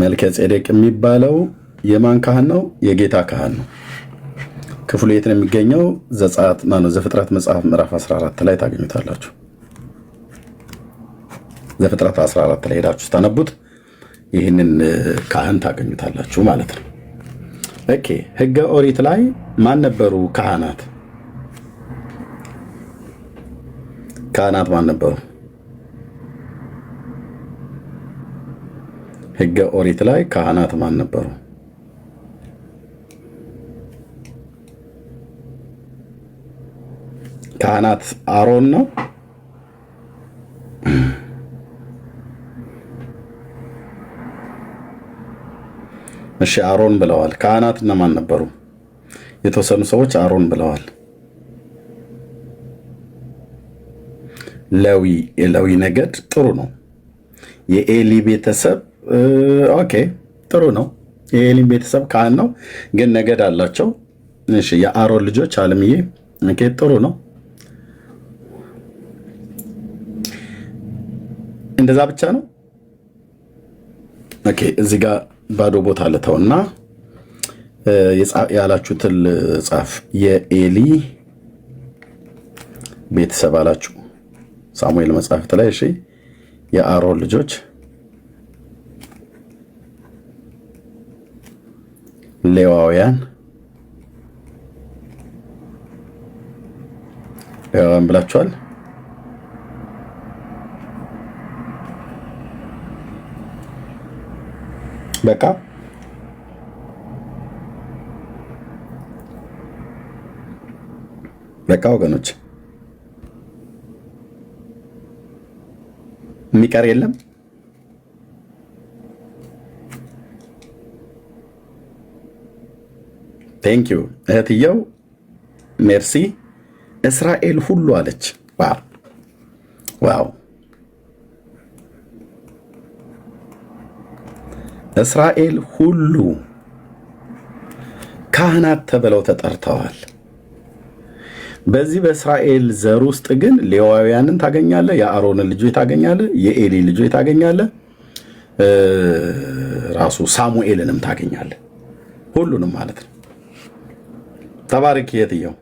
መልከ ጼዴቅ የሚባለው የማን ካህን ነው? የጌታ ካህን ነው። ክፍሉ የት ነው የሚገኘው? ዘፍጥረት መጽሐፍ ምዕራፍ 14 ላይ ታገኙታላችሁ። ዘፍጥረት 14 ላይ ሄዳችሁ ስታነቡት ይህንን ካህን ታገኙታላችሁ ማለት ነው። ኦኬ፣ ሕገ ኦሪት ላይ ማን ነበሩ ካህናት? ካህናት ማን ነበሩ? ሕገ ኦሪት ላይ ካህናት ማን ነበሩ? ካህናት አሮን ነው። እሺ አሮን ብለዋል። ካህናት እነማን ነበሩ? የተወሰኑ ሰዎች አሮን ብለዋል። ሌዊ፣ የሌዊ ነገድ ጥሩ ነው። የኤሊ ቤተሰብ ኦኬ፣ ጥሩ ነው። የኤሊ ቤተሰብ ካህን ነው፣ ግን ነገድ አላቸው። እሺ የአሮን ልጆች አለምዬ፣ ኦኬ፣ ጥሩ ነው። እንደዛ ብቻ ነው። ኦኬ፣ እዚህ ጋር ባዶ ቦታ ልተውና ያላችሁትን ጻፍ። የኤሊ ቤተሰብ አላችሁ ሳሙኤል መጽሐፍት ላይ። እሺ የአሮን ልጆች ሌዋውያን ብላችኋል። በቃ ወገኖች የሚቀር የለም። ቴንክ ዩ እህትየው ሜርሲ። እስራኤል ሁሉ አለች። ዋው እስራኤል ሁሉ ካህናት ተብለው ተጠርተዋል። በዚህ በእስራኤል ዘር ውስጥ ግን ሌዋውያንን ታገኛለህ፣ የአሮንን ልጆች ታገኛለህ፣ የኤሊ ልጆች ታገኛለህ፣ ራሱ ሳሙኤልንም ታገኛለህ። ሁሉንም ማለት ነው። ተባረክ የትየው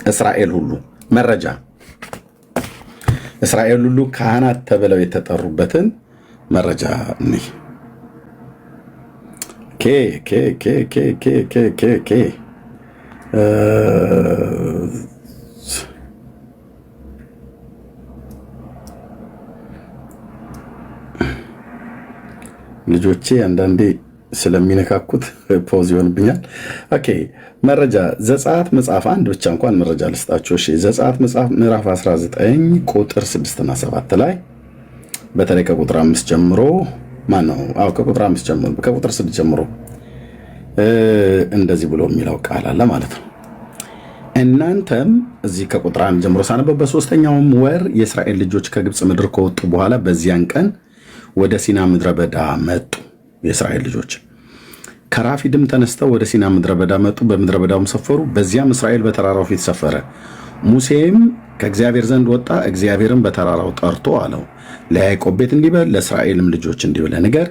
እስራኤል ሁሉ መረጃ እስራኤል ሁሉ ካህናት ተብለው የተጠሩበትን መረጃ ነኝ። ልጆቼ አንዳንዴ ስለሚነካኩት ፖዝ ይሆንብኛል። ኦኬ መረጃ ዘጸአት መጽሐፍ አንድ ብቻ እንኳን መረጃ ልስጣችሁ። እሺ ዘጸአት መጽሐፍ ምዕራፍ 19 ቁጥር 6 እና 7 ላይ በተለይ ከቁጥር 5 ጀምሮ ከቁጥር 5 ጀምሮ ከቁጥር 6 ጀምሮ እንደዚህ ብሎ የሚለው ቃል አለ ማለት ነው። እናንተም እዚህ ከቁጥር 1 ጀምሮ ሳነበው በሶስተኛውም ወር የእስራኤል ልጆች ከግብፅ ምድር ከወጡ በኋላ በዚያን ቀን ወደ ሲና ምድረ በዳ መጡ። የእስራኤል ልጆች ከራፊድም ተነስተው ወደ ሲና ምድረ በዳ መጡ። በምድረ በዳውም ሰፈሩ። በዚያም እስራኤል በተራራው ፊት ሰፈረ። ሙሴም ከእግዚአብሔር ዘንድ ወጣ። እግዚአብሔርም በተራራው ጠርቶ አለው፣ ለያዕቆብ ቤት እንዲህ በል፣ ለእስራኤልም ልጆች እንዲህ ብለህ ንገር፣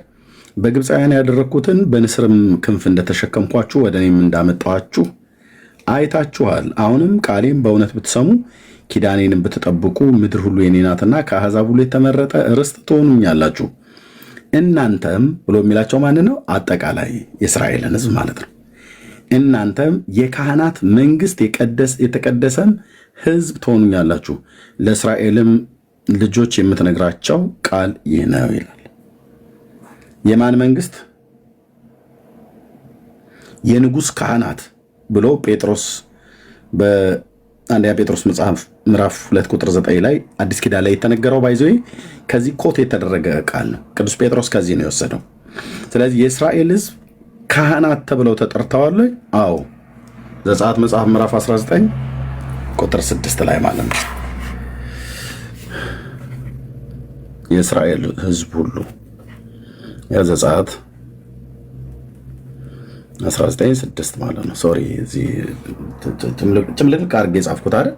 በግብፃውያን ያደረግኩትን በንስርም ክንፍ እንደተሸከምኳችሁ ወደ እኔም እንዳመጣኋችሁ አይታችኋል። አሁንም ቃሌም በእውነት ብትሰሙ ኪዳኔንም ብትጠብቁ ምድር ሁሉ የኔ ናትና ከአሕዛብ ሁሉ የተመረጠ ርስት ትሆኑኛላችሁ። እናንተም ብሎ የሚላቸው ማን ነው? አጠቃላይ የእስራኤልን ሕዝብ ማለት ነው። እናንተም የካህናት መንግስት የተቀደሰም ሕዝብ ትሆኑኛላችሁ። ለእስራኤልም ልጆች የምትነግራቸው ቃል ይህ ነው ይላል። የማን መንግስት? የንጉሥ ካህናት ብሎ ጴጥሮስ በአንደኛ ጴጥሮስ መጽሐፍ ምዕራፍ 2 ቁጥር 9 ላይ አዲስ ኪዳን ላይ የተነገረው ባይዞ ከዚህ ኮት የተደረገ ቃል ነው። ቅዱስ ጴጥሮስ ከዚህ ነው የወሰደው። ስለዚህ የእስራኤል ሕዝብ ካህናት ተብለው ተጠርተዋል። አዎ ዘጸአት መጽሐፍ ምዕራፍ 19 ቁጥር 6 ላይ ማለት ነው። የእስራኤል ሕዝብ ሁሉ ዘጸአት 19:6 ማለት ነው። ሶሪ እዚህ ጭምልቅልቅ አድርጌ የጻፍኩት አይደል?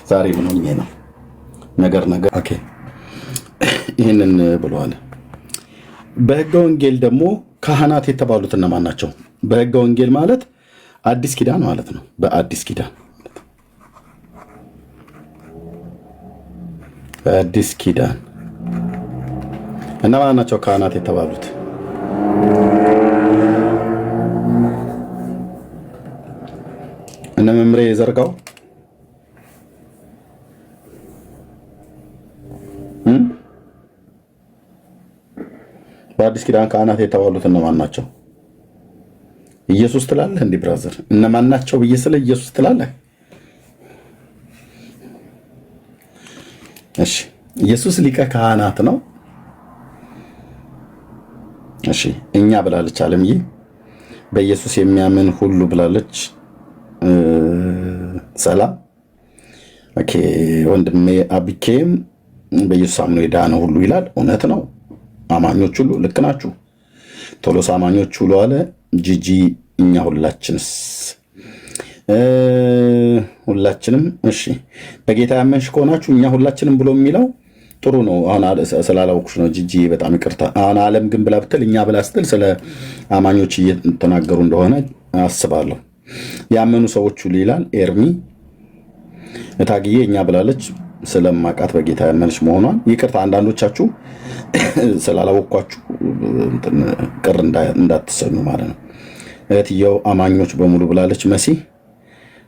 ዛሬ ምን ሆኜ ነው? ነገር ኦኬ ይህንን ብለዋል። በሕገ ወንጌል ደግሞ ካህናት የተባሉት እነማን ናቸው? በሕገ ወንጌል ማለት አዲስ ኪዳን ማለት ነው። በአዲስ ኪዳን እነማን ናቸው ካህናት የተባሉት? እነ መምሬ ዘርጋው በአዲስ ኪዳን ካህናት የተባሉት እነማን ናቸው? ኢየሱስ ትላለህ እንዲህ ብራዘር? እነማን ናቸው ብዬ ስለ ኢየሱስ ትላለህ? እሺ ኢየሱስ ሊቀ ካህናት ነው። እሺ እኛ ብላለች አለምዬ። በኢየሱስ የሚያምን ሁሉ ብላለች። ሰላም ኦኬ። ወንድሜ አቢኬም በኢየሱስ አምኖ የዳነ ሁሉ ይላል። እውነት ነው። አማኞች ሁሉ ልክ ናችሁ። ቶሎስ አማኞች ሁሉ አለ። ጂጂ እኛ ሁላችንም እሺ በጌታ ያመንሽ ከሆናችሁ እኛ ሁላችንም ብሎ የሚለው ጥሩ ነው። አሁን ስላላወቅሽ ነው ጂጂ፣ በጣም ይቅርታ። አሁን ዓለም ግን ብላ ብትል እኛ ብላ ስትል ስለ አማኞች እየተናገሩ እንደሆነ አስባለሁ። ያመኑ ሰዎች ሁሉ ይላል። ኤርሚ እታግዬ እኛ ብላለች። ስለማቃት በጌታ ያመንሽ መሆኗን ይቅርታ። አንዳንዶቻችሁ ስላላወቅኳችሁ ቅር እንዳትሰኙ ማለት ነው። እህትየው አማኞች በሙሉ ብላለች። መሲ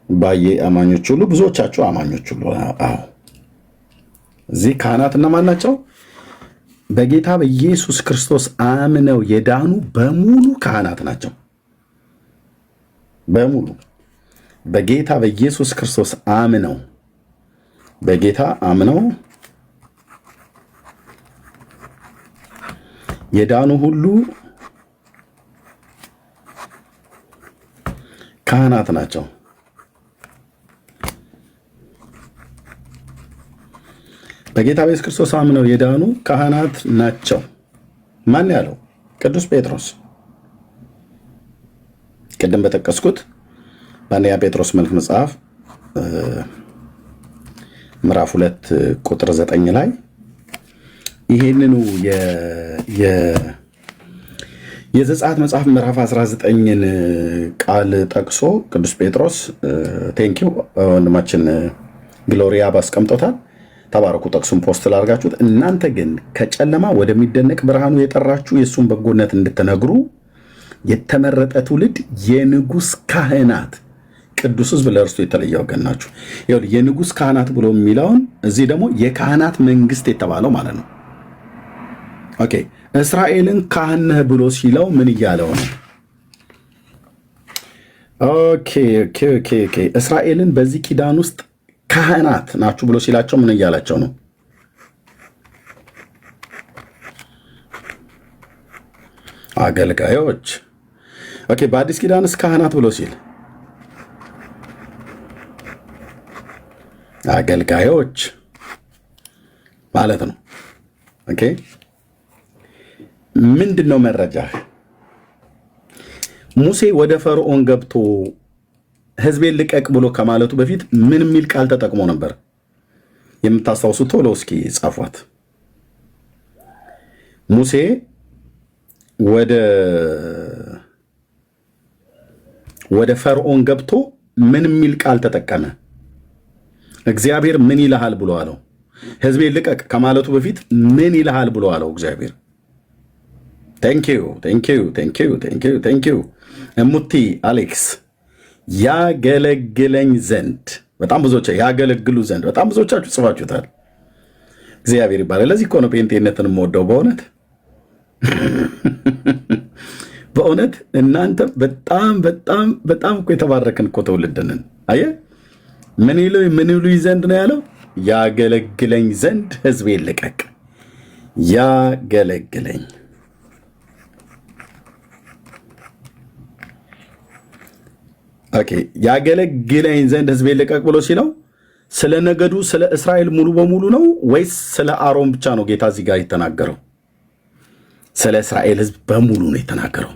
ባዬ አማኞች ሁሉ፣ ብዙዎቻችሁ አማኞች ሁሉ። አዎ እዚህ ካህናት እነማን ናቸው? በጌታ በኢየሱስ ክርስቶስ አምነው የዳኑ በሙሉ ካህናት ናቸው። በሙሉ በጌታ በኢየሱስ ክርስቶስ አምነው የዳኑ ሁሉ ካህናት ናቸው። በጌታ በኢየሱስ ክርስቶስ አምነው የዳኑ ካህናት ናቸው። ማን ያለው? ቅዱስ ጴጥሮስ። ቅድም በጠቀስኩት በአንደኛ ጴጥሮስ መልእክት መጽሐፍ ምዕራፍ 2 ቁጥር 9 ላይ ይሄንኑ የዘጸአት መጽሐፍ ምዕራፍ 19ን ቃል ጠቅሶ ቅዱስ ጴጥሮስ ቴንኪው ወንድማችን ግሎሪያ ባስቀምጦታል። ተባረኩ። ጠቅሱን ፖስት ላርጋችሁት። እናንተ ግን ከጨለማ ወደሚደነቅ ብርሃኑ የጠራችሁ የእሱን በጎነት እንድትነግሩ የተመረጠ ትውልድ፣ የንጉሥ ካህናት፣ ቅዱስ ሕዝብ፣ ለእርሱ የተለየ ወገን ናችሁ። የንጉሥ ካህናት ብሎ የሚለውን እዚህ ደግሞ የካህናት መንግስት የተባለው ማለት ነው። ኦኬ እስራኤልን ካህን ነህ ብሎ ሲለው ምን እያለው ነው? ኦኬ እስራኤልን በዚህ ኪዳን ውስጥ ካህናት ናችሁ ብሎ ሲላቸው ምን እያላቸው ነው? አገልጋዮች። ኦኬ በአዲስ ኪዳንስ ካህናት ብሎ ሲል አገልጋዮች ማለት ነው። ኦኬ ምንድን ነው መረጃህ? ሙሴ ወደ ፈርዖን ገብቶ ሕዝቤን ልቀቅ ብሎ ከማለቱ በፊት ምን የሚል ቃል ተጠቅሞ ነበር? የምታስታውሱ ቶሎ እስኪ ጻፏት። ሙሴ ወደ ፈርዖን ገብቶ ምን የሚል ቃል ተጠቀመ? እግዚአብሔር ምን ይልሃል ብሎ አለው? ሕዝቤን ልቀቅ ከማለቱ በፊት ምን ይልሃል ብሎ አለው እግዚአብሔር? ቴንኪዩ እሙቲ አሌክስ ያገለግለኝ ዘንድ በጣም ብዙዎች ያገለግሉ ዘንድ በጣም ብዙዎቻችሁ ጽፋችሁታል። እግዚአብሔር ይባላል። ለዚህ እኮ ነው ጴንጤነትን የምወደው በእውነት በእውነት እናንተ በጣም በጣም በጣም እኮ የተባረክን እኮ ትውልድንን። አየህ ምን ይሉኝ ዘንድ ነው ያለው? ያገለግለኝ ዘንድ ሕዝቤን ልቀቅ። ያገለግለኝ ያገለግለኝ ዘንድ ሕዝቤን ልቀቅ ብሎ ሲለው ስለ ነገዱ ስለ እስራኤል ሙሉ በሙሉ ነው ወይስ ስለ አሮን ብቻ ነው ጌታ እዚህ ጋር የተናገረው? ስለ እስራኤል ሕዝብ በሙሉ ነው የተናገረው።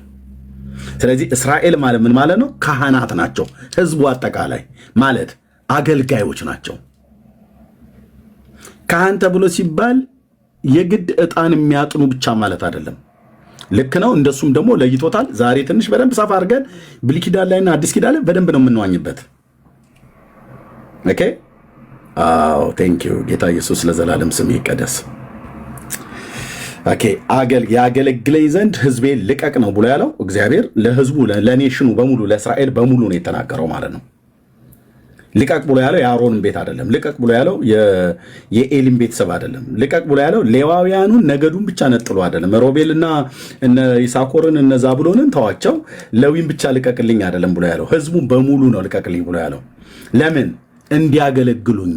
ስለዚህ እስራኤል ማለት ምን ማለት ነው? ካህናት ናቸው። ሕዝቡ አጠቃላይ ማለት አገልጋዮች ናቸው። ካህን ተብሎ ሲባል የግድ ዕጣን የሚያጥኑ ብቻ ማለት አይደለም። ልክ ነው። እንደሱም ደግሞ ለይቶታል። ዛሬ ትንሽ በደንብ ሰፋ አድርገን ብሉይ ኪዳን ላይና አዲስ ኪዳን ላይ በደንብ ነው የምንዋኝበት። ኦኬ። አዎ ቴንክ ዩ ጌታ ኢየሱስ ለዘላለም ስም ይቀደስ። ኦኬ። ያገለግለኝ ዘንድ ህዝቤን ልቀቅ ነው ብሎ ያለው እግዚአብሔር ለህዝቡ ለኔሽኑ በሙሉ ለእስራኤል በሙሉ ነው የተናገረው ማለት ነው። ልቀቅ ብሎ ያለው የአሮንን ቤት አይደለም። ልቀቅ ብሎ ያለው የኤሊም ቤተሰብ አይደለም። ልቀቅ ብሎ ያለው ሌዋውያኑን ነገዱን ብቻ ነጥሎ አይደለም። ሮቤልና እነ ይሳኮርን እነ ዛብሎንን ተዋቸው፣ ለዊን ብቻ ልቀቅልኝ አይደለም ብሎ ያለው ህዝቡ በሙሉ ነው ልቀቅልኝ ብሎ ያለው። ለምን? እንዲያገለግሉኝ።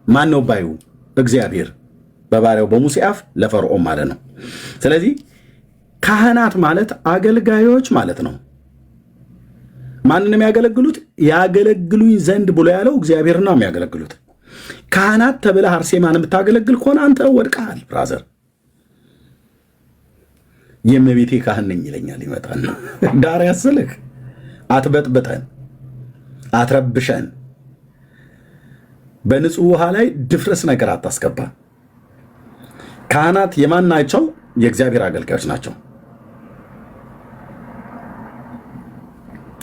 ማን ነው ባዩ? እግዚአብሔር በባሪያው በሙሴ አፍ ለፈርዖን ማለት ነው። ስለዚህ ካህናት ማለት አገልጋዮች ማለት ነው። ማንንም የሚያገለግሉት ያገለግሉኝ ዘንድ ብሎ ያለው እግዚአብሔር ነው የሚያገለግሉት። ካህናት ተብለህ አርሴማን የምታገለግል ከሆነ አንተ ወድቀሃል ብራዘር። የእመቤቴ ካህን ነኝ ይለኛል ይመጣል። ዳር ያስልህ፣ አትበጥብጠን፣ አትረብሸን፣ በንጹህ ውሃ ላይ ድፍረስ ነገር አታስገባ። ካህናት የማን ናቸው? የእግዚአብሔር አገልጋዮች ናቸው።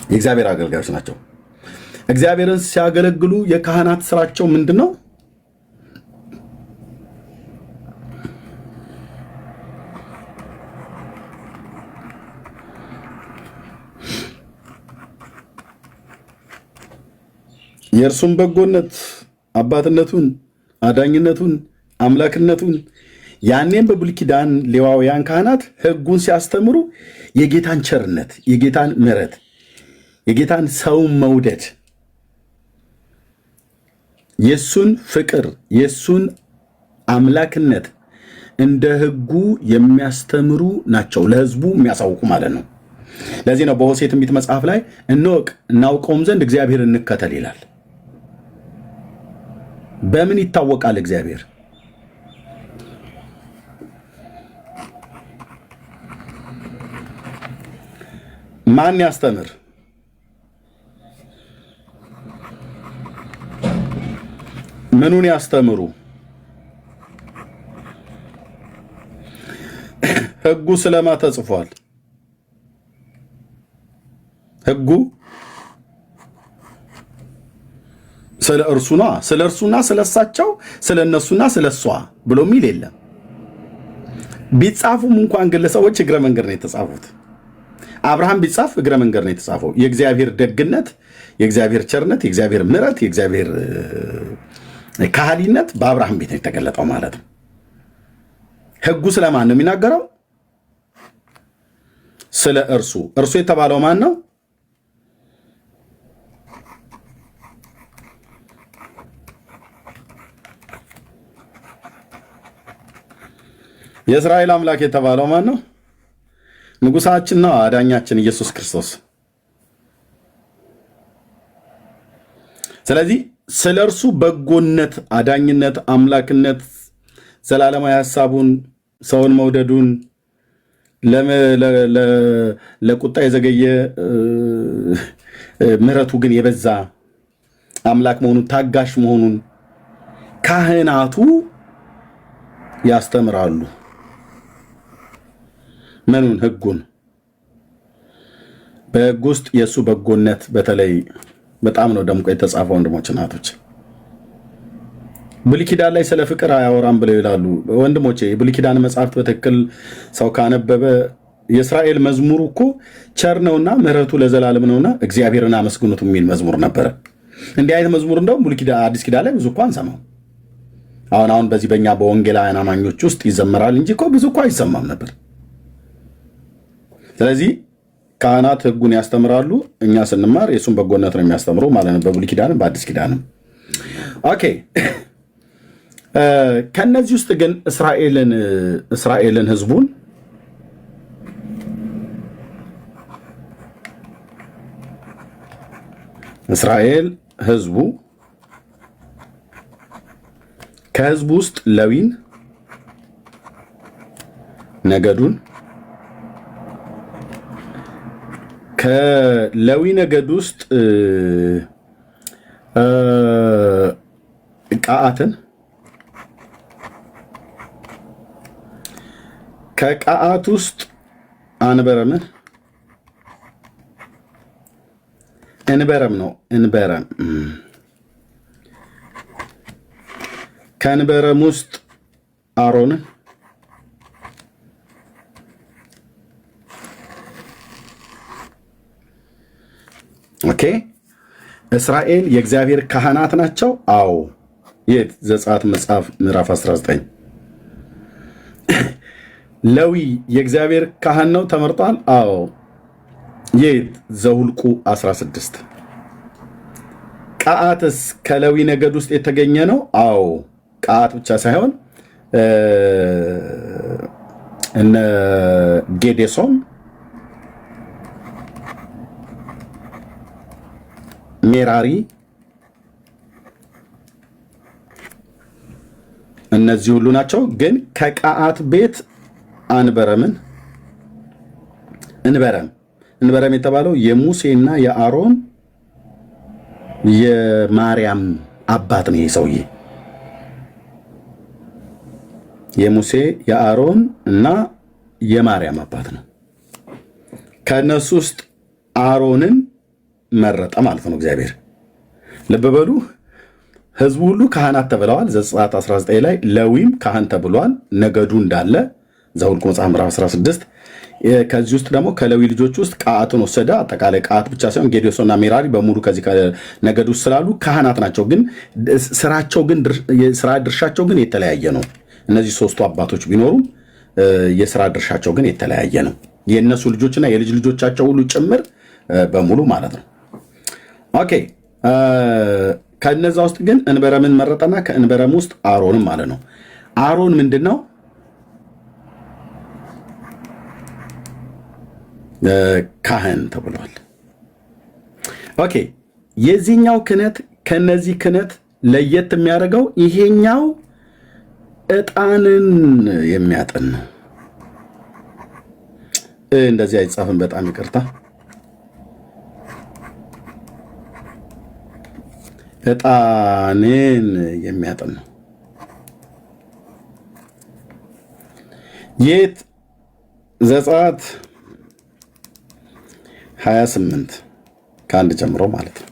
የእግዚአብሔር አገልጋዮች ናቸው። እግዚአብሔርን ሲያገለግሉ የካህናት ስራቸው ምንድን ነው? የእርሱን በጎነት፣ አባትነቱን፣ አዳኝነቱን፣ አምላክነቱን ያኔም በብሉይ ኪዳን ሌዋውያን ካህናት ሕጉን ሲያስተምሩ የጌታን ቸርነት፣ የጌታን ምሕረት፣ የጌታን ሰው መውደድ፣ የሱን ፍቅር፣ የሱን አምላክነት እንደ ሕጉ የሚያስተምሩ ናቸው። ለሕዝቡ የሚያሳውቁ ማለት ነው። ለዚህ ነው በሆሴዕ ትንቢት መጽሐፍ ላይ እንወቅ እናውቀውም ዘንድ እግዚአብሔር እንከተል ይላል። በምን ይታወቃል እግዚአብሔር? ማን ያስተምር? ምኑን ያስተምሩ? ሕጉ ስለማ ተጽፏል? ሕጉ ስለ እርሱና ስለ እርሱና ስለ እሳቸው ስለ እነሱና ስለ እሷ ብሎ የሚል የለም። ቢጻፉም እንኳን ግለሰቦች እግረ መንገድ ነው የተጻፉት። አብርሃም ቢጻፍ እግረ መንገድ ነው የተጻፈው። የእግዚአብሔር ደግነት፣ የእግዚአብሔር ቸርነት፣ የእግዚአብሔር ምሕረት፣ የእግዚአብሔር ካህሊነት በአብርሃም ቤት ነው የተገለጠው ማለት ነው። ሕጉ ስለማን ነው የሚናገረው? ስለ እርሱ። እርሱ የተባለው ማን ነው? የእስራኤል አምላክ የተባለው ማን ነው? ንጉሳችን ነው፣ አዳኛችን ኢየሱስ ክርስቶስ። ስለዚህ ስለ እርሱ በጎነት፣ አዳኝነት፣ አምላክነት፣ ዘላለማዊ ሐሳቡን፣ ሰውን መውደዱን፣ ለቁጣ የዘገየ ምሕረቱ ግን የበዛ አምላክ መሆኑን፣ ታጋሽ መሆኑን ካህናቱ ያስተምራሉ። ምኑን? ሕጉን። በሕግ ውስጥ የእሱ በጎነት በተለይ በጣም ነው ደምቆ የተጻፈው። ወንድሞች እናቶች፣ ብሉይ ኪዳን ላይ ስለ ፍቅር አያወራም ብለው ይላሉ ወንድሞቼ። የብሉይ ኪዳን መጽሐፍት በትክክል ሰው ካነበበ የእስራኤል መዝሙሩ እኮ ቸር ነውና ምሕረቱ ለዘላለም ነውና እግዚአብሔርን አመስግኑት የሚል መዝሙር ነበረ። እንዲህ አይነት መዝሙር እንደውም ብሉይ ኪዳን፣ አዲስ ኪዳን ላይ ብዙ እኮ አንሰማም። አሁን በዚህ በእኛ በወንጌላውያን አማኞች ውስጥ ይዘመራል እንጂ እኮ ብዙ እኮ አይሰማም ነበር። ስለዚህ ካህናት ሕጉን ያስተምራሉ። እኛ ስንማር የእሱን በጎነት ነው የሚያስተምሩ ማለት ነው፣ በብሉይ ኪዳንም በአዲስ ኪዳንም። ኦኬ። ከነዚህ ውስጥ ግን እስራኤልን ሕዝቡን እስራኤል ሕዝቡ ከሕዝቡ ውስጥ ሌዊን ነገዱን ከሌዊ ነገድ ውስጥ ቀዓትን ከቀዓት ውስጥ አንበረም እንበረም ነው እንበረም ከእንበረም ውስጥ አሮን ኦኬ። እስራኤል የእግዚአብሔር ካህናት ናቸው። አዎ። የት? ዘጸአት መጽሐፍ ምዕራፍ 19 ሌዊ የእግዚአብሔር ካህን ነው፣ ተመርጧል። አዎ። የት? ዘሁልቁ 16 ቀዓትስ ከሌዊ ነገድ ውስጥ የተገኘ ነው። አዎ። ቀዓት ብቻ ሳይሆን እነ ጌዴሶን፣ ሜራሪ እነዚህ ሁሉ ናቸው። ግን ከቀዓት ቤት እንበረም የተባለው የሙሴና የአሮን የማርያም አባት ነው። ይሄ ሰውዬ የሙሴ የአሮን እና የማርያም አባት ነው። ከእነሱ ውስጥ አሮንን መረጠ ማለት ነው እግዚአብሔር። ልብ በሉ፣ ህዝቡ ሁሉ ካህናት ተብለዋል። ዘጸአት 19 ላይ ሌዊም ካህን ተብሏል። ነገዱ እንዳለ ዘኍልቍ መጽሐፍ ምዕራፍ 16። ከዚህ ውስጥ ደግሞ ከሌዊ ልጆች ውስጥ ቀዓትን ወሰደ። አጠቃላይ ቀዓት ብቻ ሳይሆን ጌዴሶንና ሜራሪ በሙሉ ከዚህ ነገድ ውስጥ ስላሉ ካህናት ናቸው። ግን የስራ ድርሻቸው ግን የተለያየ ነው። እነዚህ ሶስቱ አባቶች ቢኖሩም የስራ ድርሻቸው ግን የተለያየ ነው። የእነሱ ልጆችና የልጅ ልጆቻቸው ሁሉ ጭምር በሙሉ ማለት ነው። ኦኬ። ከነዛ ውስጥ ግን እንበረምን መረጠና ከእንበረም ውስጥ አሮንም ማለት ነው። አሮን ምንድን ነው? ካህን ተብሏል። ኦኬ። የዚህኛው ክህነት ከነዚህ ክህነት ለየት የሚያደርገው ይሄኛው ዕጣንን የሚያጥን ነው። እንደዚህ አይጻፍም፣ በጣም ይቅርታ። ዕጣንን የሚያጥን ነው። የት? ዘጸአት 28 ከአንድ ጀምሮ ማለት ነው።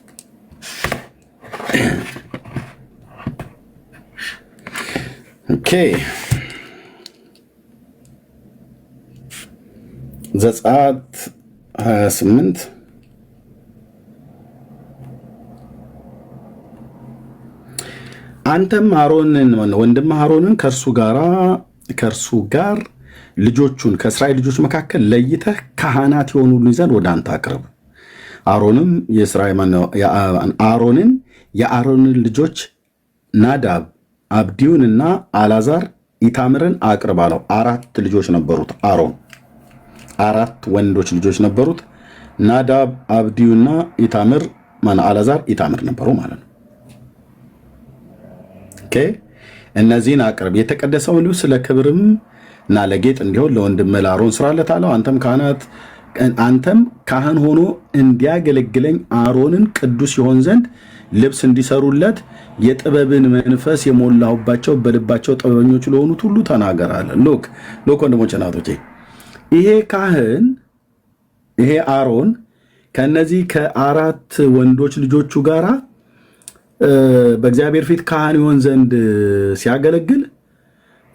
ኦኬ። ዘጸአት 28 አንተም አሮንን ወንድም አሮንን ከእርሱ ጋር ልጆቹን ከእስራኤል ልጆች መካከል ለይተህ ካህናት የሆኑልኝ ዘንድ ወደ አንተ አቅርብ። አሮንን የአሮንን ልጆች ናዳብ፣ አብዲዩን እና አልዓዛር ኢታምርን አቅርብ አለው። 4 ልጆች ነበሩት አሮን፣ 4 ወንዶች ልጆች ነበሩት። ናዳብ፣ አብዲዩና ኢታምር አልዓዛር ኢታምር ነበሩ ማለት ነው። ኦኬ። እነዚህን አቅርብ። የተቀደሰውን ልብስ ለክብርም እና ለጌጥ እንዲሆን ለወንድም ለአሮን ስራለት አለው። አንተም ካህን ሆኖ እንዲያገለግለኝ አሮንን ቅዱስ ይሆን ዘንድ ልብስ እንዲሰሩለት የጥበብን መንፈስ የሞላሁባቸው በልባቸው ጥበበኞች ለሆኑት ሁሉ ተናገር አለ። ሎክ ወንድሞች እናቶቼ፣ ይሄ ካህን ይሄ አሮን ከነዚህ ከ4 ወንዶች ልጆቹ ጋራ በእግዚአብሔር ፊት ካህን ይሆን ዘንድ ሲያገለግል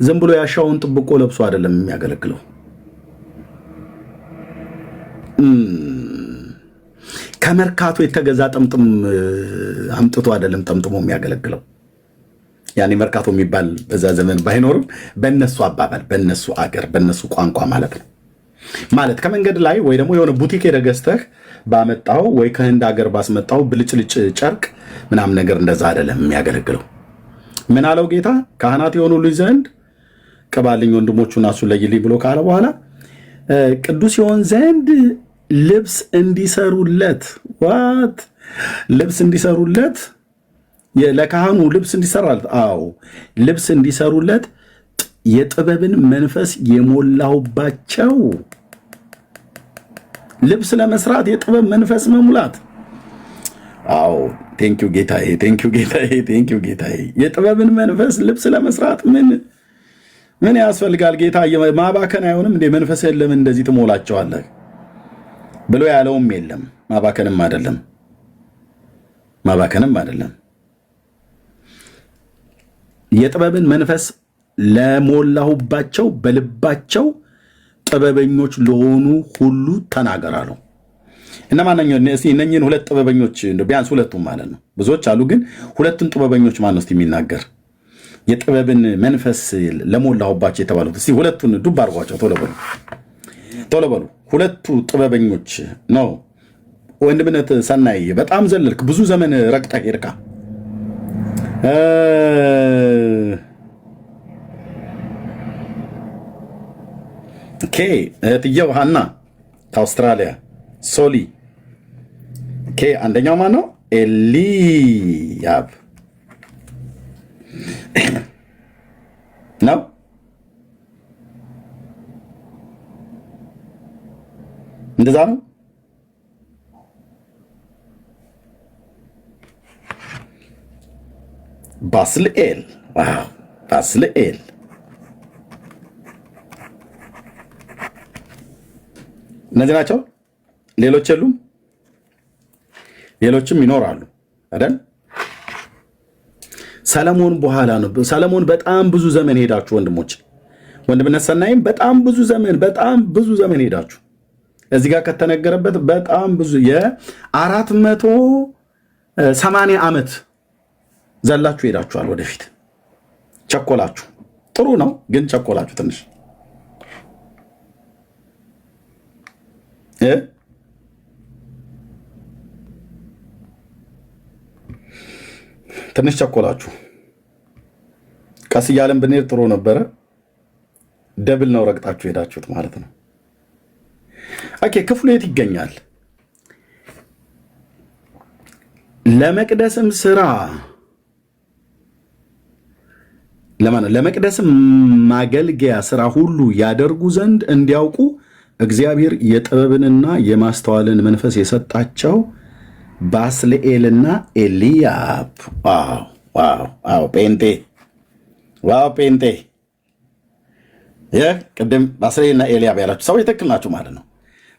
ዝም ብሎ ያሻውን ጥብቆ ለብሶ አይደለም የሚያገለግለው። ከመርካቶ የተገዛ ጥምጥም አምጥቶ አይደለም ጠምጥሞ የሚያገለግለው። ያኔ መርካቶ የሚባል በዛ ዘመን ባይኖርም በእነሱ አባባል፣ በእነሱ አገር፣ በእነሱ ቋንቋ ማለት ነው። ማለት ከመንገድ ላይ ወይ ደግሞ የሆነ ቡቲክ ሄደህ ገዝተህ ባመጣው ወይ ከህንድ ሀገር ባስመጣው ብልጭልጭ ጨርቅ ምናምን ነገር እንደዛ አይደለም የሚያገለግለው። ምን አለው ጌታ? ካህናት የሆኑልኝ ዘንድ ቅባልኝ፣ ወንድሞቹን እሱን ለይልኝ ብሎ ካለ በኋላ ቅዱስ ይሆን ዘንድ ልብስ እንዲሰሩለት ልብስ እንዲሰሩለት ለካህኑ ልብስ እንዲሰራለት፣ አዎ ልብስ እንዲሰሩለት የጥበብን መንፈስ የሞላሁባቸው። ልብስ ለመስራት የጥበብ መንፈስ መሙላት። አዎ ቴንኪው ጌታዬ፣ ቴንኪው ጌታዬ፣ ቴንኪው ጌታዬ። የጥበብን መንፈስ ልብስ ለመስራት ምን ምን ያስፈልጋል ጌታ ማባከን አይሆንም እንዴ መንፈስህን ለምን እንደዚህ ትሞላቸዋለህ ብሎ ያለውም የለም። ማባከንም አይደለም። የጥበብን መንፈስ ለሞላሁባቸው በልባቸው ጥበበኞች ለሆኑ ሁሉ ተናገራለሁ። እና እነኝህን ሁለት ጥበበኞች ቢያንስ ሁለቱም ማለት ነው፣ ብዙዎች አሉ ግን ሁለቱን ጥበበኞች ማን ነው የሚናገር? የጥበብን መንፈስ ለሞላሁባቸው የተባሉት እስቲ ሁለቱን ዱብ አድርጓቸው። ቶሎ በሉ። ሁለቱ ጥበበኞች ነው። ወንድምነት ሰናይ በጣም ዘለልክ፣ ብዙ ዘመን ረግጠህ ሄድካ። ኦኬ እህትየው ሀና ከአውስትራሊያ ሶሊ። ኦኬ አንደኛው ማን ነው? ኤልያብ ነው። እንደዛ ነው። ባስልኤል ባስልኤል እነዚህ ናቸው። ሌሎች የሉም? ሌሎችም ይኖራሉ አይደል? ሰለሞን በኋላ ነው። ሰለሞን በጣም ብዙ ዘመን ሄዳችሁ ወንድሞች፣ ወንድምነት ሰናይም በጣም ብዙ ዘመን ሄዳችሁ እዚህ ጋር ከተነገረበት በጣም ብዙ የ480 ዓመት ዘላችሁ ሄዳችኋል ወደፊት። ቸኮላችሁ። ጥሩ ነው ግን ቸኮላችሁ ትንሽ ቸኮላችሁ። ቀስ እያለን ብንሄድ ጥሩ ነበረ። ደብል ነው ረግጣችሁ ሄዳችሁት ማለት ነው። ኦኬ ክፍሉ የት ይገኛል? ለመቅደስም ስራ ለመቅደስም ማገልገያ ስራ ሁሉ ያደርጉ ዘንድ እንዲያውቁ እግዚአብሔር የጥበብንና የማስተዋልን መንፈስ የሰጣቸው ባስልኤልና ኤልያብ። ዋው ጴንጤ ቅድም ባስልኤልና ኤልያብ ያላችሁ ሰዎች ትክክል ናችሁ ማለት ነው።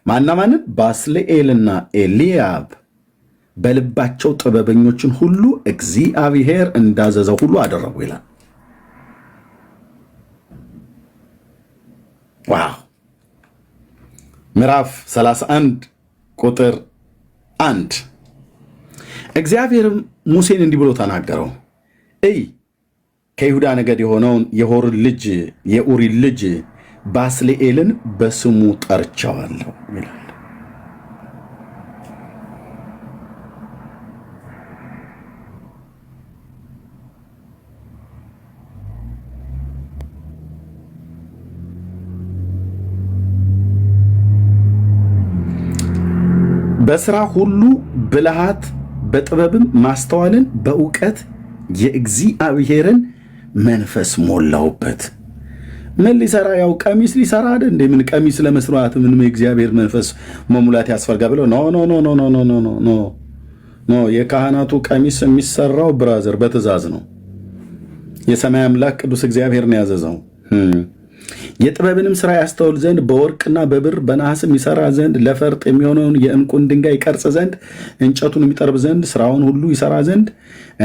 ማንን? ባስልኤልና ኤልያብ በልባቸው ጥበበኞችን ሁሉ እግዚአብሔር እንዳዘዘው ሁሉ አደረጉ ይላል። ዋው ምዕራፍ 31 ቁጥር 1 እግዚአብሔርም ሙሴን እንዲህ ብሎ ተናገረው። ከይሁዳ ነገድ የሆነውን የኡሪን ልጅ ባስልኤልን በስሙ ጠርቸዋለሁ ይላል። በስራ ሁሉ ብልሃት፣ በጥበብም ማስተዋልን፣ በእውቀት የእግዚአብሔርን መንፈስ ሞላውበት። ምን ሊሰራ? ያው ቀሚስ ሊሰራ አይደል እንዴ? ምን ቀሚስ ለመስራት ምንም የእግዚአብሔር መንፈስ መሙላት ያስፈልጋ ብለው ኖ የካህናቱ ቀሚስ የሚሰራው ብራዘር በትእዛዝ ነው። የሰማይ አምላክ ቅዱስ እግዚአብሔር ነው ያዘዘው። የጥበብንም ስራ ያስተውል ዘንድ በወርቅና በብር በነሐስም ይሰራ ዘንድ ለፈርጥ የሚሆነውን የዕንቁን ድንጋይ ይቀርጽ ዘንድ እንጨቱን የሚጠርብ ዘንድ ስራውን ሁሉ ይሰራ ዘንድ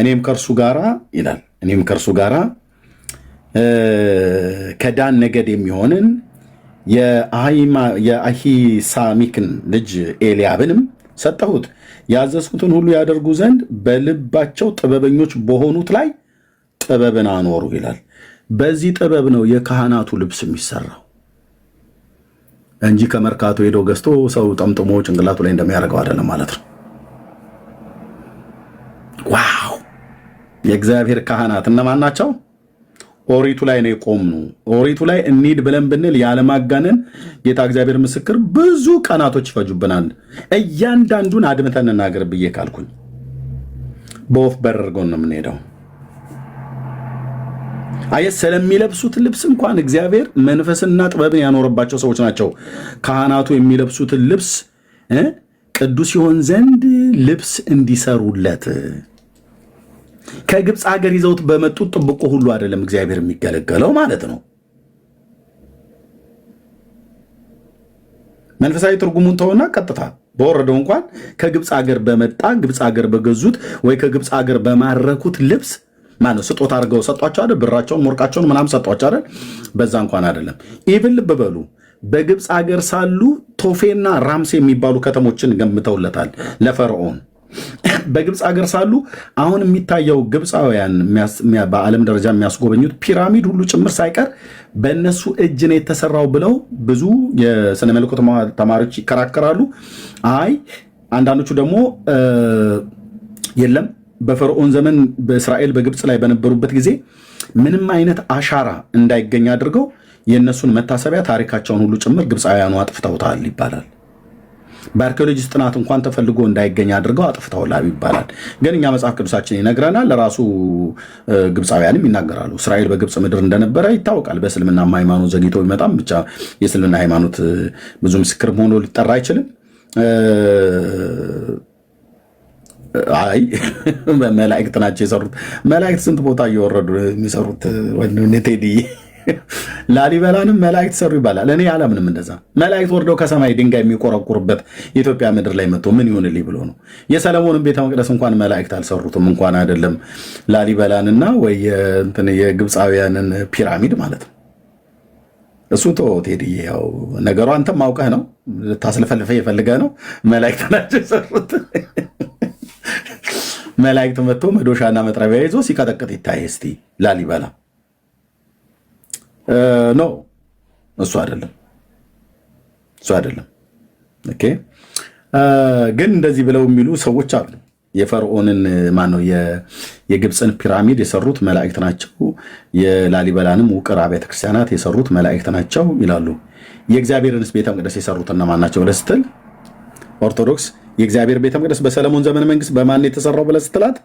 እኔም ከእርሱ ጋራ ይላል። እኔም ከእርሱ ጋራ ከዳን ነገድ የሚሆንን የአሂሳሚክን ልጅ ኤልያብንም ሰጠሁት፣ ያዘዝኩትን ሁሉ ያደርጉ ዘንድ በልባቸው ጥበበኞች በሆኑት ላይ ጥበብን አኖሩ ይላል። በዚህ ጥበብ ነው የካህናቱ ልብስ የሚሰራው እንጂ ከመርካቶ ሄዶ ገዝቶ ሰው ጠምጥሞ ጭንቅላቱ ላይ እንደሚያደርገው አይደለም ማለት ነው። ዋው! የእግዚአብሔር ካህናት እነማን ናቸው? ኦሪቱ ላይ ነው የቆምኑ። ኦሪቱ ላይ እንሂድ ብለን ብንል ያለማጋነን ጌታ እግዚአብሔር ምስክር ብዙ ቀናቶች ይፈጁብናል። እያንዳንዱን አድምተን እናገር ብዬ ካልኩኝ በወፍ በረርጎን ነው የምንሄደው። አየህ፣ ስለሚለብሱት ልብስ እንኳን እግዚአብሔር መንፈስና ጥበብን ያኖረባቸው ሰዎች ናቸው። ካህናቱ የሚለብሱትን ልብስ ቅዱስ ይሆን ዘንድ ልብስ እንዲሰሩለት ከግብፅ ሀገር ይዘውት በመጡት ጥብቆ ሁሉ አይደለም እግዚአብሔር የሚገለገለው ማለት ነው። መንፈሳዊ ትርጉሙን ተውና ቀጥታ በወረደው እንኳን ከግብፅ ሀገር በመጣ ግብፅ ሀገር በገዙት ወይ ከግብፅ ሀገር በማረኩት ልብስ ማነው ስጦታ አድርገው ሰጧቸው አይደል? ብራቸውን ወርቃቸውን ምናምን ሰጧቸው አይደል? በዛ እንኳን አይደለም። ኢቭን ልብ በሉ በግብፅ ሀገር ሳሉ ቶፌና ራምሴ የሚባሉ ከተሞችን ገንብተውለታል ለፈርዖን። በግብፅ ሀገር ሳሉ አሁን የሚታየው ግብፃውያን በዓለም ደረጃ የሚያስጎበኙት ፒራሚድ ሁሉ ጭምር ሳይቀር በእነሱ እጅ ነው የተሰራው ብለው ብዙ የስነ መለኮት ተማሪዎች ይከራከራሉ። አይ አንዳንዶቹ ደግሞ የለም በፈርዖን ዘመን በእስራኤል በግብፅ ላይ በነበሩበት ጊዜ ምንም አይነት አሻራ እንዳይገኝ አድርገው የእነሱን መታሰቢያ ታሪካቸውን ሁሉ ጭምር ግብፃውያኑ አጥፍተውታል ይባላል። በአርኪኦሎጂስት ጥናት እንኳን ተፈልጎ እንዳይገኝ አድርገው አጥፍተውላል ይባላል። ግን እኛ መጽሐፍ ቅዱሳችን ይነግረናል። ለራሱ ግብፃውያንም ይናገራሉ። እስራኤል በግብፅ ምድር እንደነበረ ይታወቃል። በእስልምና ሃይማኖት ዘግይቶ ቢመጣም ብቻ የእስልምና ሃይማኖት ብዙ ምስክር ሆኖ ሊጠራ አይችልም። አይ መላእክት ናቸው የሰሩት። መላእክት ስንት ቦታ እየወረዱ የሚሰሩት ቴዲ ላሊበላንም መላእክት ሰሩ ይባላል። እኔ አላምንም እንደዛ። መላእክት ወርደው ከሰማይ ድንጋይ የሚቆረቁርበት የኢትዮጵያ ምድር ላይ መጥቶ ምን ይሆንልኝ ብሎ ነው። የሰለሞንን ቤተ መቅደስ እንኳን መላእክት አልሰሩትም፣ እንኳን አይደለም ላሊበላንና ወይ የግብፃውያንን ፒራሚድ ማለት ነው። እሱ ቴዲ ያው ነገሩ አንተም አውቀህ ነው ታስለፈልፈ የፈልገህ ነው። መላእክት ናቸው የሰሩት። መላእክት መጥቶ መዶሻና መጥረቢያ ይዞ ሲቀጠቅጥ ይታይ እስቲ ላሊበላ ኖ እሱ አይደለም፣ እሱ አይደለም። ኦኬ ግን እንደዚህ ብለው የሚሉ ሰዎች አሉ። የፈርዖንን ማነው የግብፅን ፒራሚድ የሰሩት መላእክት ናቸው፣ የላሊበላንም ውቅር አብያተ ክርስቲያናት የሰሩት መላእክት ናቸው ይላሉ። የእግዚአብሔርንስ ቤተ መቅደስ የሰሩት እነማን ናቸው ብለህ ስትል ኦርቶዶክስ የእግዚአብሔር ቤተ መቅደስ በሰለሞን ዘመነ መንግስት በማን የተሰራው ብለህ ስትላት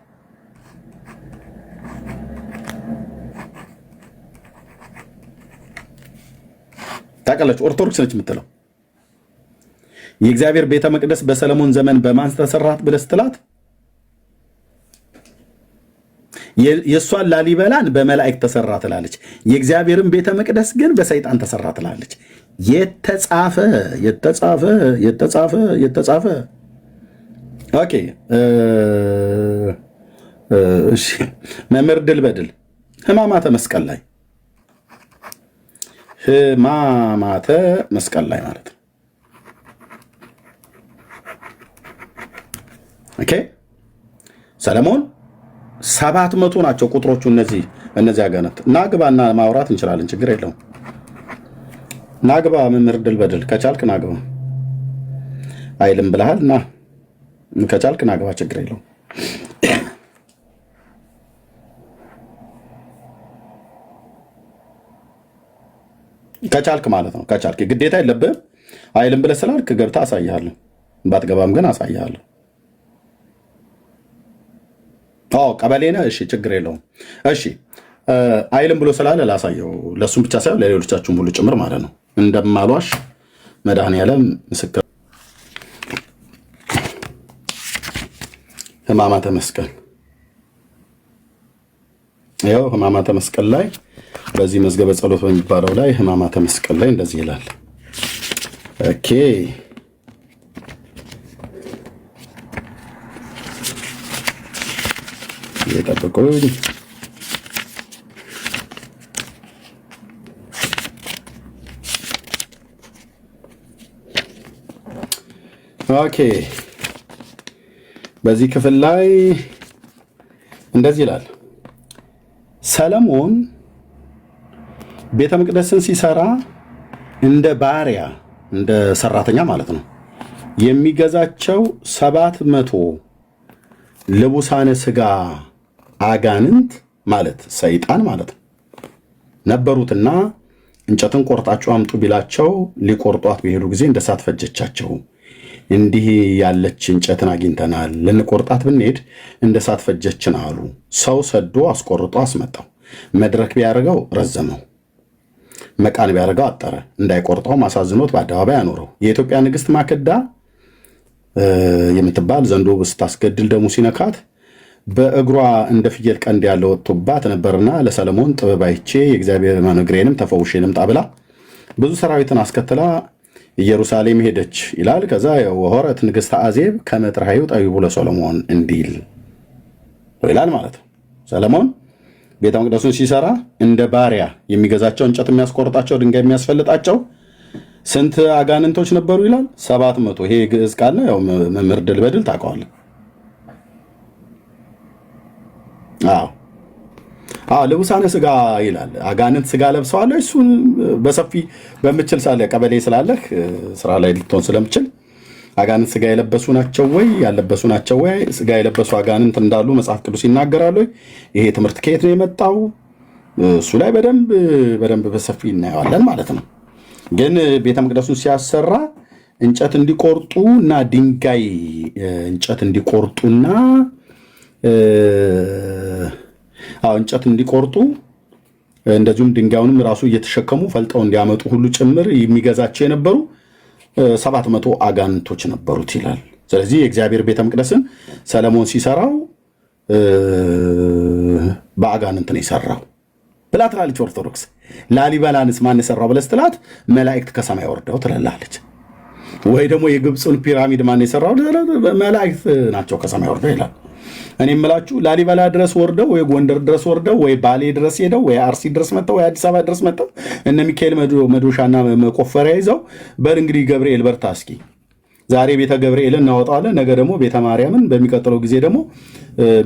ታውቃለች። ኦርቶዶክስ ነች የምትለው የእግዚአብሔር ቤተ መቅደስ በሰለሞን ዘመን በማን ተሰራት ብለህ ስትላት የእሷን ላሊበላን በመላእክት ተሰራ ትላለች። የእግዚአብሔርን ቤተ መቅደስ ግን በሰይጣን ተሰራ ትላለች። የተጻፈ የተጻፈ የተጻፈ የተጻፈ ኦኬ እሺ መምህር ድል በድል ሕማማተ መስቀል ላይ ሕማማተ መስቀል ላይ ማለት ነው። ኦኬ ሰለሞን 700 ናቸው ቁጥሮቹ። እነዚህ አጋነት ናግባና ማውራት እንችላለን፣ ችግር የለውም። ናግባ መምህር ድል በድል ከቻልክ ናግባ አይልም ብለሃል እና ከቻልክ ናግባ፣ ችግር የለውም። ከቻልክ ማለት ነው። ከቻልክ ግዴታ የለብህም። አይልም ብለህ ስላልክ ገብታ አሳይሃለሁ፣ ባትገባም ግን አሳይሃለሁ። ቀበሌ ነህ? እሺ ችግር የለውም። እሺ አይልም ብሎ ስላለ ላሳየው፣ ለእሱም ብቻ ሳይሆን ለሌሎቻችሁም ሁሉ ጭምር ማለት ነው። እንደማሏሽ መድኃኔዓለም ምስክር። ሕማማተ መስቀል ይኸው ሕማማተ መስቀል ላይ በዚህ መዝገበ ጸሎት በሚባለው ላይ ሕማማተ መስቀል ላይ እንደዚህ ይላል። ኦኬ የጠበቁኝ ኦኬ በዚህ ክፍል ላይ እንደዚህ ይላል። ሰለሞን ቤተ መቅደስን ሲሰራ እንደ ባሪያ እንደ ሰራተኛ ማለት ነው የሚገዛቸው 700 ልቡሳነ ስጋ አጋንንት ማለት ሰይጣን ማለት ነው ነበሩትና እንጨትን ቆርጣችሁ አምጡ ቢላቸው ሊቆርጧት በሄዱ ጊዜ እንደ እሳት ፈጀቻቸው። እንዲህ ያለች እንጨትን አግኝተናል፣ ልንቆርጣት ብንሄድ እንደ እሳት ፈጀችን አሉ። ሰው ሰዶ አስቆርጦ አስመጣው። መድረክ ቢያደርገው ረዘመው፣ መቃን ቢያደርገው አጠረ። እንዳይቆርጠው አሳዝኖት በአደባባይ አኖረው። የኢትዮጵያ ንግሥት ማክዳ የምትባል ዘንዶ ስታስገድል ደሙ ሲነካት በእግሯ እንደ ፍየል ቀንድ ያለው ወጥቶባት ነበርና ለሰለሞን ጥበብ አይቼ የእግዚአብሔር እግሬንም ተፈውሼ ልምጣ ብላ ብዙ ሰራዊትን አስከትላ ኢየሩሳሌም ሄደች ይላል። ከዛ ወሆረት ንግሥተ አዜብ ከመጥርሃዩ ጠቢቡ ለሰሎሞን እንዲል ይላል ማለት ነው። ሰለሞን ቤተ መቅደሱን ሲሰራ እንደ ባሪያ የሚገዛቸው እንጨት የሚያስቆርጣቸው ድንጋይ የሚያስፈልጣቸው ስንት አጋንንቶች ነበሩ ይላል? 700። ይሄ ግዕዝ ቃል ነው። ያው መምህር ድል በድል ታውቀዋለህ። ልቡሳነ ስጋ ይላል። አጋንንት ስጋ ለብሰዋል። እሱን በሰፊ በምችል ሳለ ቀበሌ ስላለህ ስራ ላይ ልትሆን ስለምችል አጋንንት ስጋ የለበሱ ናቸው ወይ ያለበሱ ናቸው ወይ ስጋ የለበሱ አጋንንት እንዳሉ መጽሐፍ ቅዱስ ይናገራል ወይ? ይሄ ትምህርት ከየት ነው የመጣው? እሱ ላይ በደንብ በሰፊ እናየዋለን ማለት ነው። ግን ቤተ መቅደሱን ሲያሰራ እንጨት እንዲቆርጡና ድንጋይ እንጨት እንዲቆርጡና እንጨት እንዲቆርጡ እንደዚሁም ድንጋዩንም ራሱ እየተሸከሙ ፈልጠው እንዲያመጡ ሁሉ ጭምር የሚገዛቸው የነበሩ 700 አጋንንቶች ነበሩት ይላል። ስለዚህ የእግዚአብሔር ቤተ መቅደስን ሰለሞን ሲሰራው በአጋንንት ነው የሰራው ብላ ትላለች ኦርቶዶክስ። ላሊበላንስ ማን የሰራው ብለህ ስትላት መላእክት ከሰማይ ወርደው ትላለች። ወይ ደግሞ የግብፁን ፒራሚድ ማን የሰራው? መላእክት ናቸው ከሰማይ ወርደው ይላል። እኔ የምላችሁ ላሊበላ ድረስ ወርደው ወይ ጎንደር ድረስ ወርደው ወይ ባሌ ድረስ ሄደው ወይ አርሲ ድረስ መጥተው ወይ አዲስ አበባ ድረስ መጥተው እነ ሚካኤል መዶሻና መቆፈሪያ ይዘው በር እንግዲህ ገብርኤል በርታ እስኪ ዛሬ ቤተ ገብርኤልን እናወጣዋለን፣ ነገ ደግሞ ቤተ ማርያምን፣ በሚቀጥለው ጊዜ ደግሞ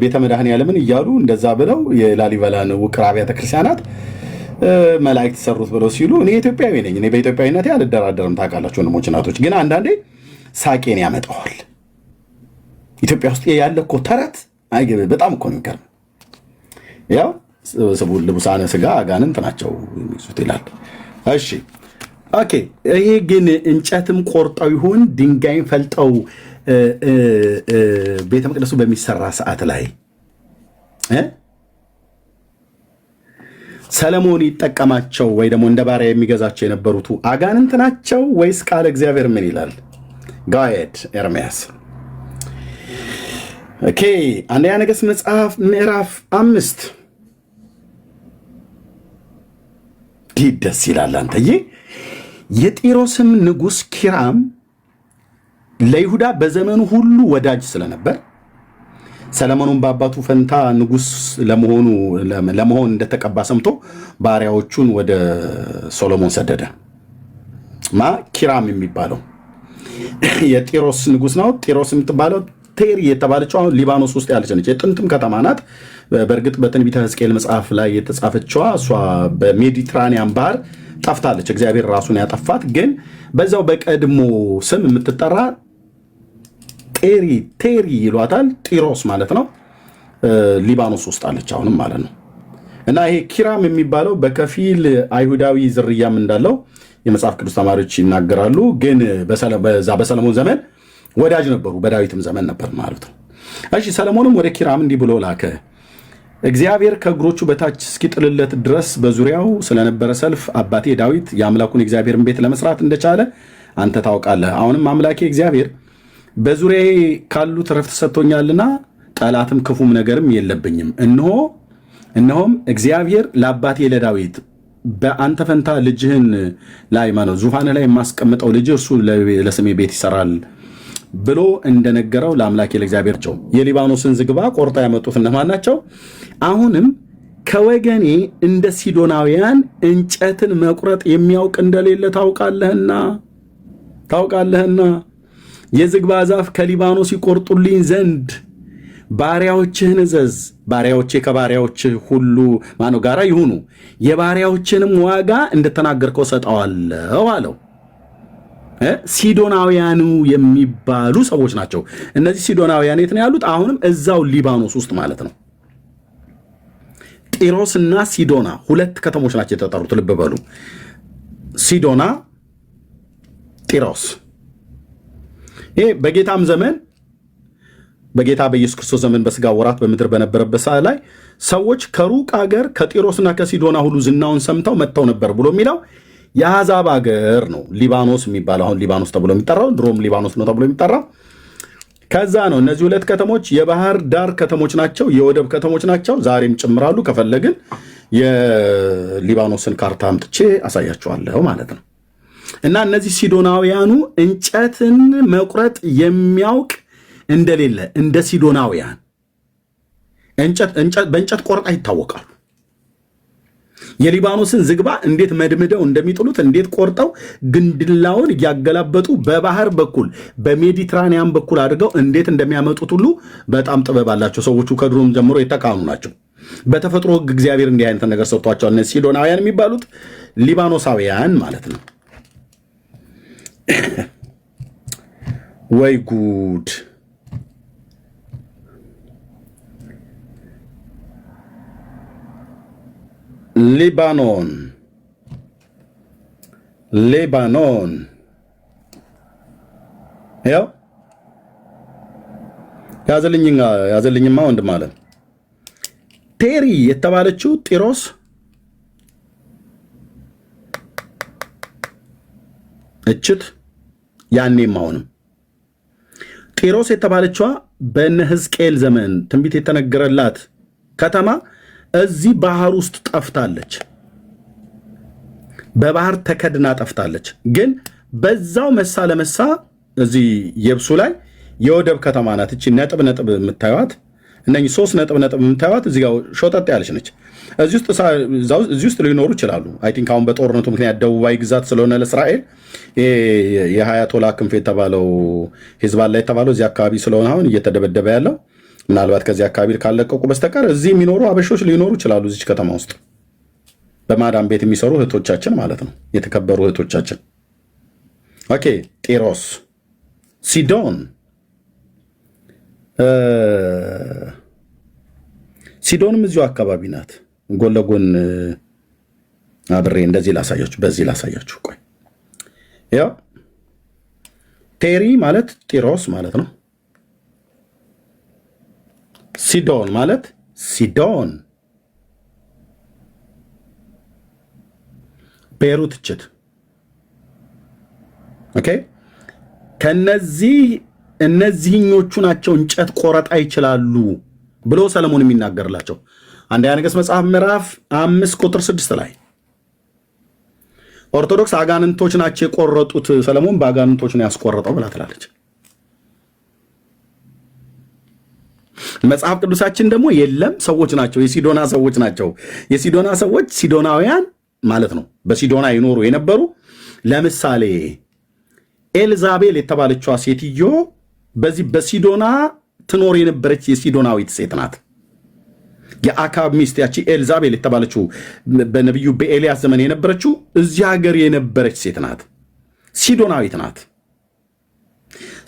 ቤተ መድኃኔዓለምን እያሉ እንደዛ ብለው የላሊበላን ውቅር አብያተ ክርስቲያናት መላእክት ሰሩት ብለው ሲሉ እኔ ኢትዮጵያዊ ነኝ። እኔ በኢትዮጵያዊነቴ አልደራደርም። ታውቃላችሁ ወንድሞች እናቶች። ግን አንዳንዴ ሳቄን ያመጣዋል። ኢትዮጵያ ውስጥ ያለ እኮ ተረት በጣም እኮ ነው የሚገርም። ያው ልቡሳነ ስጋ አጋንንት ናቸው የሚይዙት ይላል። እሺ ኦኬ። ይሄ ግን እንጨትም ቆርጠው ይሁን ድንጋይም ፈልጠው ቤተ መቅደሱ በሚሰራ ሰዓት ላይ ሰለሞን ይጠቀማቸው ወይ ደግሞ እንደ ባሪያ የሚገዛቸው የነበሩት አጋንንት ናቸው ወይስ ቃለ እግዚአብሔር ምን ይላል? ጋየድ ኤርምያስ ኦኬ። አንደኛ ነገሥት መጽሐፍ ምዕራፍ 5 ደስ ይላል። አንተዬ የጢሮስም ንጉሥ ኪራም ለይሁዳ በዘመኑ ሁሉ ወዳጅ ስለነበር ሰለሞኑን በአባቱ ፈንታ ንጉሥ ለመሆን እንደተቀባ ሰምቶ ባሪያዎቹን ወደ ሶሎሞን ሰደደ። ኪራም የሚባለው የጢሮስ ንጉሥ ነው። ጢሮስ የምትባለው ቴሪ የተባለችው አሁን ሊባኖስ ውስጥ ያለች ነች። የጥንትም ከተማ ናት። በእርግጥ በትንቢተ ሕዝቅኤል መጽሐፍ ላይ የተጻፈችዋ እሷ በሜዲትራኒያን ባህር ጠፍታለች። እግዚአብሔር ራሱን ያጠፋት። ግን በዛው በቀድሞ ስም የምትጠራ ቴሪ ይሏታል። ጢሮስ ማለት ነው። ሊባኖስ ውስጥ አለች አሁንም ማለት ነው። እና ይሄ ኪራም የሚባለው በከፊል አይሁዳዊ ዝርያም እንዳለው የመጽሐፍ ቅዱስ ተማሪዎች ይናገራሉ። ግን በዛ በሰለሞን ዘመን ወዳጅ ነበሩ። በዳዊትም ዘመን ነበር ማለት ነው። እሺ ሰለሞንም ወደ ኪራም እንዲህ ብሎ ላከ። እግዚአብሔር ከእግሮቹ በታች እስኪጥልለት ድረስ በዙሪያው ስለነበረ ሰልፍ አባቴ ዳዊት የአምላኩን የእግዚአብሔርን ቤት ለመስራት እንደቻለ አንተ ታውቃለህ። አሁንም አምላኬ እግዚአብሔር በዙሪያዬ ካሉት ረፍት ሰጥቶኛልና ጠላትም ክፉም ነገርም የለብኝም። እነሆም እግዚአብሔር ለአባቴ ለዳዊት በአንተ ፈንታ ልጅህን ላይ ዙፋንህ ላይ የማስቀምጠው ልጅ እርሱ ለስሜ ቤት ይሰራል ብሎ እንደነገረው ለአምላኬ ለእግዚአብሔር ቸው የሊባኖስን ዝግባ ቆርጣ ያመጡት እነማን ናቸው? አሁንም ከወገኔ እንደ ሲዶናውያን እንጨትን መቁረጥ የሚያውቅ እንደሌለ ታውቃለህና የዝግባ ዛፍ ከሊባኖስ ይቆርጡልኝ ዘንድ ባሪያዎችህን እዘዝ። ባሪያዎቼ ከባሪያዎችህ ሁሉ ጋራ ይሁኑ፣ የባሪያዎችንም ዋጋ እንደተናገርከው ሰጠዋለሁ አለው። ሲዶናውያኑ የሚባሉ ሰዎች ናቸው። እነዚህ ሲዶናውያን የት ነው ያሉት? አሁንም እዛው ሊባኖስ ውስጥ ማለት ነው። ጢሮስ እና ሲዶና ሁለት ከተሞች ናቸው የተጠሩት። ልብ በሉ፣ ሲዶና፣ ጢሮስ። ይሄ በጌታም ዘመን በጌታ በኢየሱስ ክርስቶስ ዘመን በስጋ ወራት በምድር በነበረበት ሰዓት ላይ ሰዎች ከሩቅ ሀገር ከጢሮስና ከሲዶና ሁሉ ዝናውን ሰምተው መጥተው ነበር ብሎ የሚለው የአሕዛብ ሀገር ነው። ሊባኖስ የሚባለው አሁን ሊባኖስ ተብሎ የሚጠራው ድሮም ሊባኖስ ነው ተብሎ የሚጠራው ከዛ ነው። እነዚህ ሁለት ከተሞች የባህር ዳር ከተሞች ናቸው፣ የወደብ ከተሞች ናቸው። ዛሬም ጭምራሉ። ከፈለግን የሊባኖስን ካርታ አምጥቼ አሳያችኋለሁ ማለት ነው። እና እነዚህ ሲዶናውያኑ እንጨትን መቁረጥ የሚያውቅ እንደሌለ እንደ ሲዶናውያን በእንጨት ቆረጣ ይታወቃሉ። የሊባኖስን ዝግባ እንዴት መድምደው እንደሚጥሉት እንዴት ቆርጠው ግንድላውን እያገላበጡ በባህር በኩል በሜዲትራኒያን በኩል አድርገው እንዴት እንደሚያመጡት ሁሉ በጣም ጥበብ አላቸው ሰዎቹ። ከድሮም ጀምሮ የተካኑ ናቸው። በተፈጥሮ ሕግ እግዚአብሔር እንዲህ አይነት ነገር ሰጥቷቸዋል። እነዚህ ሲዶናውያን የሚባሉት ሊባኖሳውያን ማለት ነው። ወይ ጉድ! ሌባኖን ያው ያዘልኝማ ወንድም አለ። ቴሪ የተባለችው ጢሮስ እችት ያኔም አሁንም ጢሮስ የተባለችዋ በነ ሕዝቅኤል ዘመን ትንቢት የተነገረላት ከተማ እዚህ ባህር ውስጥ ጠፍታለች። በባህር ተከድና ጠፍታለች። ግን በዛው መሳ ለመሳ እዚህ የብሱ ላይ የወደብ ከተማ ናት። እቺ ነጥብ የምታዩት እነኚህ 3 ነጥብ የምታዩት እዚህ ጋር ሾጠጥ ያለች ነች። እዚህ ውስጥ ሊኖሩ ይችላሉ። አይ ቲንክ አሁን በጦርነቱ ምክንያት ደቡባዊ ግዛት ስለሆነ ለእስራኤል የሀያቶላ ክንፍ የተባለው ሂዝባላ የተባለው እዚህ አካባቢ ስለሆነ አሁን እየተደበደበ ያለው ምናልባት ከዚህ አካባቢ ካለቀቁ በስተቀር እዚህ የሚኖሩ አበሾች ሊኖሩ ይችላሉ። እዚች ከተማ ውስጥ በማዳም ቤት የሚሰሩ እህቶቻችን ማለት ነው፣ የተከበሩ እህቶቻችን። ኦኬ ጢሮስ፣ ሲዶንም እዚሁ አካባቢ ናት። ጎን ለጎን አብሬ እንደዚህ ላሳያችሁ፣ በዚህ ላሳያችሁ። ቆይ ያው ቴሪ ማለት ጢሮስ ማለት ነው። ሲዶን ማለት ሲዶን፣ ቤሩት እችት። ኦኬ እነዚህኞቹ ናቸው እንጨት ቆረጣ ይችላሉ ብሎ ሰለሞን የሚናገርላቸው አንደኛ ነገሥት መጽሐፍ ምዕራፍ 5 ቁጥር 6 ላይ ኦርቶዶክስ አጋንንቶች ናቸው የቆረጡት፣ ሰለሞን በአጋንንቶች ነው ያስቆረጠው ብላ ትላለች። መጽሐፍ ቅዱሳችን ደግሞ የለም ሰዎች ናቸው፣ የሲዶና ሰዎች ናቸው። የሲዶና ሰዎች ሲዶናውያን ማለት ነው፣ በሲዶና ይኖሩ የነበሩ። ለምሳሌ ኤልዛቤል የተባለችዋ ሴትዮ በዚህ በሲዶና ትኖር የነበረች የሲዶናዊት ሴት ናት። የአካብ ሚስት ያቺ ኤልዛቤል የተባለችው በነቢዩ በኤልያስ ዘመን የነበረችው እዚህ ሀገር የነበረች ሴት ናት፣ ሲዶናዊት ናት።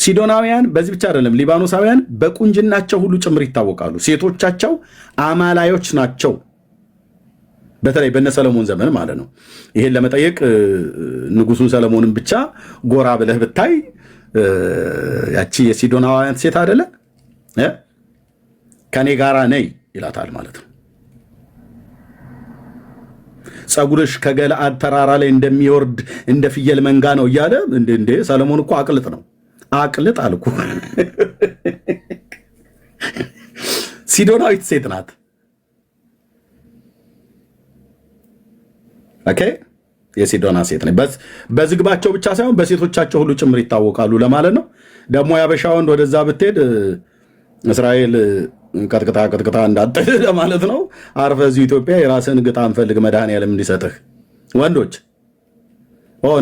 ሲዶናውያን በዚህ ብቻ አይደለም፣ ሊባኖሳውያን በቁንጅናቸው ሁሉ ጭምር ይታወቃሉ። ሴቶቻቸው አማላዮች ናቸው። በተለይ በነ ሰለሞን ዘመን ማለት ነው። ይሄን ለመጠየቅ ንጉሱን ሰለሞንን ብቻ ጎራ ብለህ ብታይ ያቺ የሲዶናውያን ሴት አይደለ ከኔ ጋራ ነይ ይላታል ማለት ነው። ጸጉርሽ ከገለአድ ተራራ ላይ እንደሚወርድ እንደ ፍየል መንጋ ነው እያለ እንደ ሰለሞን እኮ አቅልጥ ነው፣ አቅልጥ አልኩ። ሲዶናዊት ሴት ናት። ኦኬ የሲዶና ሴት ነች። በዝግባቸው ብቻ ሳይሆን በሴቶቻቸው ሁሉ ጭምር ይታወቃሉ ለማለት ነው። ደግሞ ያበሻ ወንድ ወደዛ ብትሄድ እስራኤል ቀጥቅጣ እንዳጥል ለማለት ነው። አርፈህ እዚሁ ኢትዮጵያ የራስህን ግጣም ፈልግ፣ መድኃኒዓለም እንዲሰጥህ። ወንዶች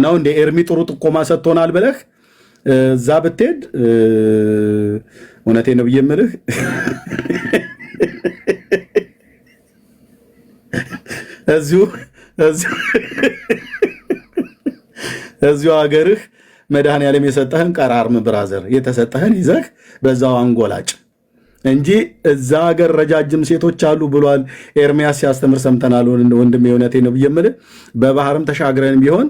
ነው እንደ ኤርሚ ጥሩ ጥቆማ ሰጥቶናል ብለህ እዛ ብትሄድ እውነቴን ነው ብዬ የምልህ እዚሁ ሀገርህ መድኃኒዓለም የሰጠህን ቀራርም ብራዘር የተሰጠህን ይዘህ በዛው አንጎላጭ እንጂ እዛ ሀገር ረጃጅም ሴቶች አሉ ብሏል ኤርሚያስ ሲያስተምር ሰምተናል። ወንድሜ እውነቴን ነው ብዬ የምልህ በባህርም ተሻግረን ቢሆን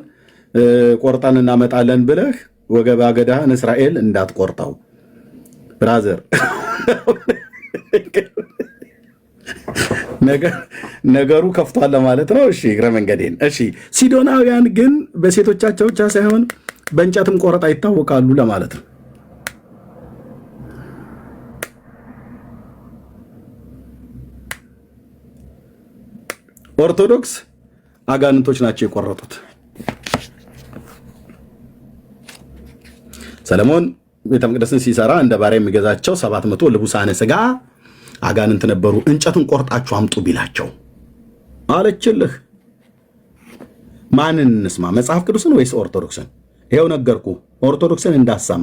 ቆርጠን እናመጣለን ብለህ ወገባ ገዳህን እስራኤል እንዳትቆርጠው ብራዘር። ነገሩ ከፍቷል ለማለት ነው። እሺ እግረ መንገዴን። እሺ ሲዶናውያን ግን በሴቶቻቸው ብቻ ሳይሆን በእንጨትም ቆረጣ ይታወቃሉ ለማለት ነው። ኦርቶዶክስ አጋንንቶች ናቸው የቆረጡት። ሰለሞን ቤተ መቅደስን ሲሰራ እንደ ባሪያ የሚገዛቸው 700 ልቡሳነ ሥጋ አጋንንት ነበሩ። እንጨቱን ቆርጣችሁ አምጡ ቢላቸው አለችልህ። ማንን እንስማ? መጽሐፍ ቅዱስን ወይስ ኦርቶዶክስን? ይኸው ነገርኩ። ኦርቶዶክስን እንዳሰማ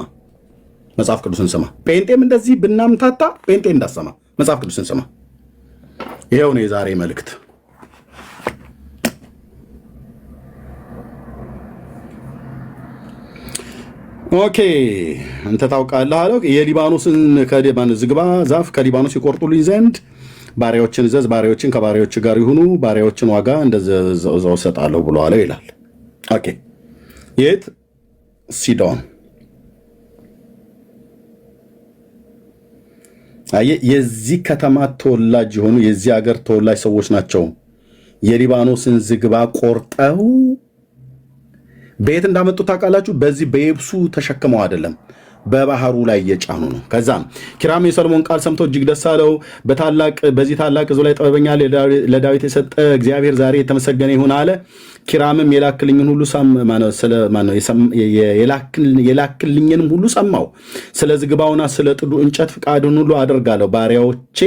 መጽሐፍ ቅዱስን ስማ። ጴንጤም እንደዚህ ብናምታታ ጴንጤ እንዳሰማ መጽሐፍ ቅዱስን ስማ። ይኸው ነው የዛሬ መልእክት። ኦኬ አንተ ታውቃለህ አለው። የሊባኖስን ዝግባ ዛፍ ከሊባኖስ ይቆርጡልኝ ዘንድ ባሪያዎችን እዘዝ፣ ባሪያዎችን ከባሪያዎች ጋር ይሁኑ፣ ባሪያዎችን ዋጋ እንደዛው እሰጣለሁ ብሎ አለው ይላል። ኦኬ የት? ሲዶን። የዚህ ከተማ ተወላጅ የሆኑ የዚህ ሀገር ተወላጅ ሰዎች ናቸው የሊባኖስን ዝግባ ቆርጠው ቤት እንዳመጡ ታውቃላችሁ። በዚህ በየብሱ ተሸክመው አይደለም በባህሩ ላይ እየጫኑ ነው። ከዛም ኪራም የሰሎሞን ቃል ሰምቶ እጅግ ደስ አለው። በዚህ ታላቅ ሕዝብ ላይ ጥበበኛ ለዳዊት የሰጠ እግዚአብሔር ዛሬ የተመሰገነ ይሁን አለ። ኪራምም የላክልኝንም ሁሉ ሰማው። ስለ ዝግባውና ስለ ጥዱ እንጨት ፍቃድን ሁሉ አደርጋለሁ። ባሪያዎቼ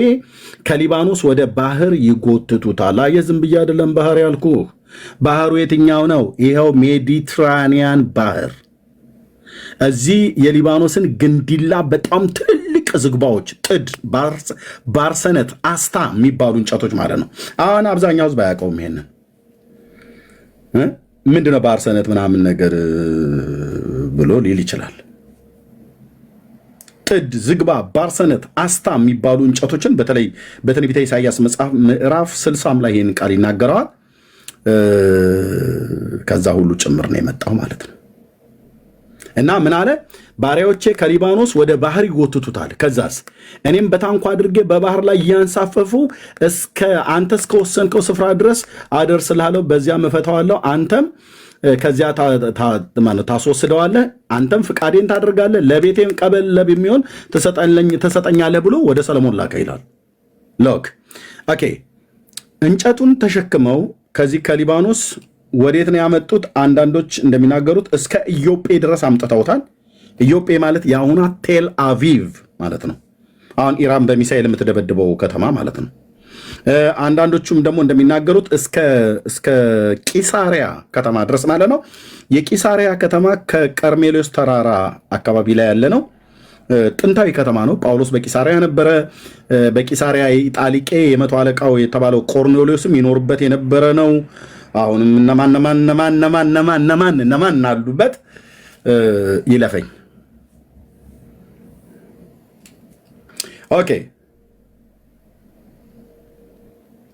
ከሊባኖስ ወደ ባህር ይጎትቱታል። አየህ፣ ዝም ብዬ አይደለም ባህር ያልኩህ። ባህሩ የትኛው ነው? ይኸው ሜዲትራኒያን ባህር። እዚህ የሊባኖስን ግንዲላ በጣም ትልልቅ ዝግባዎች፣ ጥድ፣ ባርሰነት፣ አስታ የሚባሉ እንጨቶች ማለት ነው። አሁን አብዛኛው ህዝብ አያውቀውም ይሄንን። ምንድነው ባርሰነት ምናምን ነገር ብሎ ሊል ይችላል። ጥድ፣ ዝግባ፣ ባርሰነት፣ አስታ የሚባሉ እንጨቶችን በተለይ በትንቢተ ኢሳይያስ መጽሐፍ ምዕራፍ 60 ላይ ይህን ቃል ይናገረዋል። ከዛ ሁሉ ጭምር ነው የመጣው ማለት ነው። እና ምን አለ? ባሪያዎቼ ከሊባኖስ ወደ ባህር ይጎትቱታል። ከዛስ እኔም በታንኳ አድርጌ በባህር ላይ እያንሳፈፉ አንተ እስከወሰንከው ስፍራ ድረስ አደርስልሃለሁ። በዚያም እፈታዋለሁ። አንተም ከዚያ ታስወስደዋለህ። አንተም ፍቃዴን ታደርጋለህ። ለቤቴም ቀበለብ የሚሆን ትሰጠኛለህ ብሎ ወደ ሰለሞን ላከ ይላል። ሎክ ኦኬ። እንጨቱን ተሸክመው ከዚህ ከሊባኖስ ወዴት ነው ያመጡት? አንዳንዶች እንደሚናገሩት እስከ ኢዮጴ ድረስ አምጥተውታል። ኢዮጴ ማለት የአሁኗ ቴል አቪቭ ማለት ነው። አሁን ኢራን በሚሳኤል የምትደበድበው ከተማ ማለት ነው። አንዳንዶቹም ደግሞ እንደሚናገሩት እስከ ቂሳሪያ ከተማ ድረስ ማለት ነው። የቂሳሪያ ከተማ ከቀርሜሎስ ተራራ አካባቢ ላይ ያለ ነው። ጥንታዊ ከተማ ነው። ጳውሎስ በቂሳሪያ ነበረ። በቂሳሪያ ኢጣሊቄ የመቶ አለቃው የተባለው ቆርኔሌዎስም ይኖርበት የነበረ ነው። አሁንም እነማን አሉበት ይለፈኝ። ኦኬ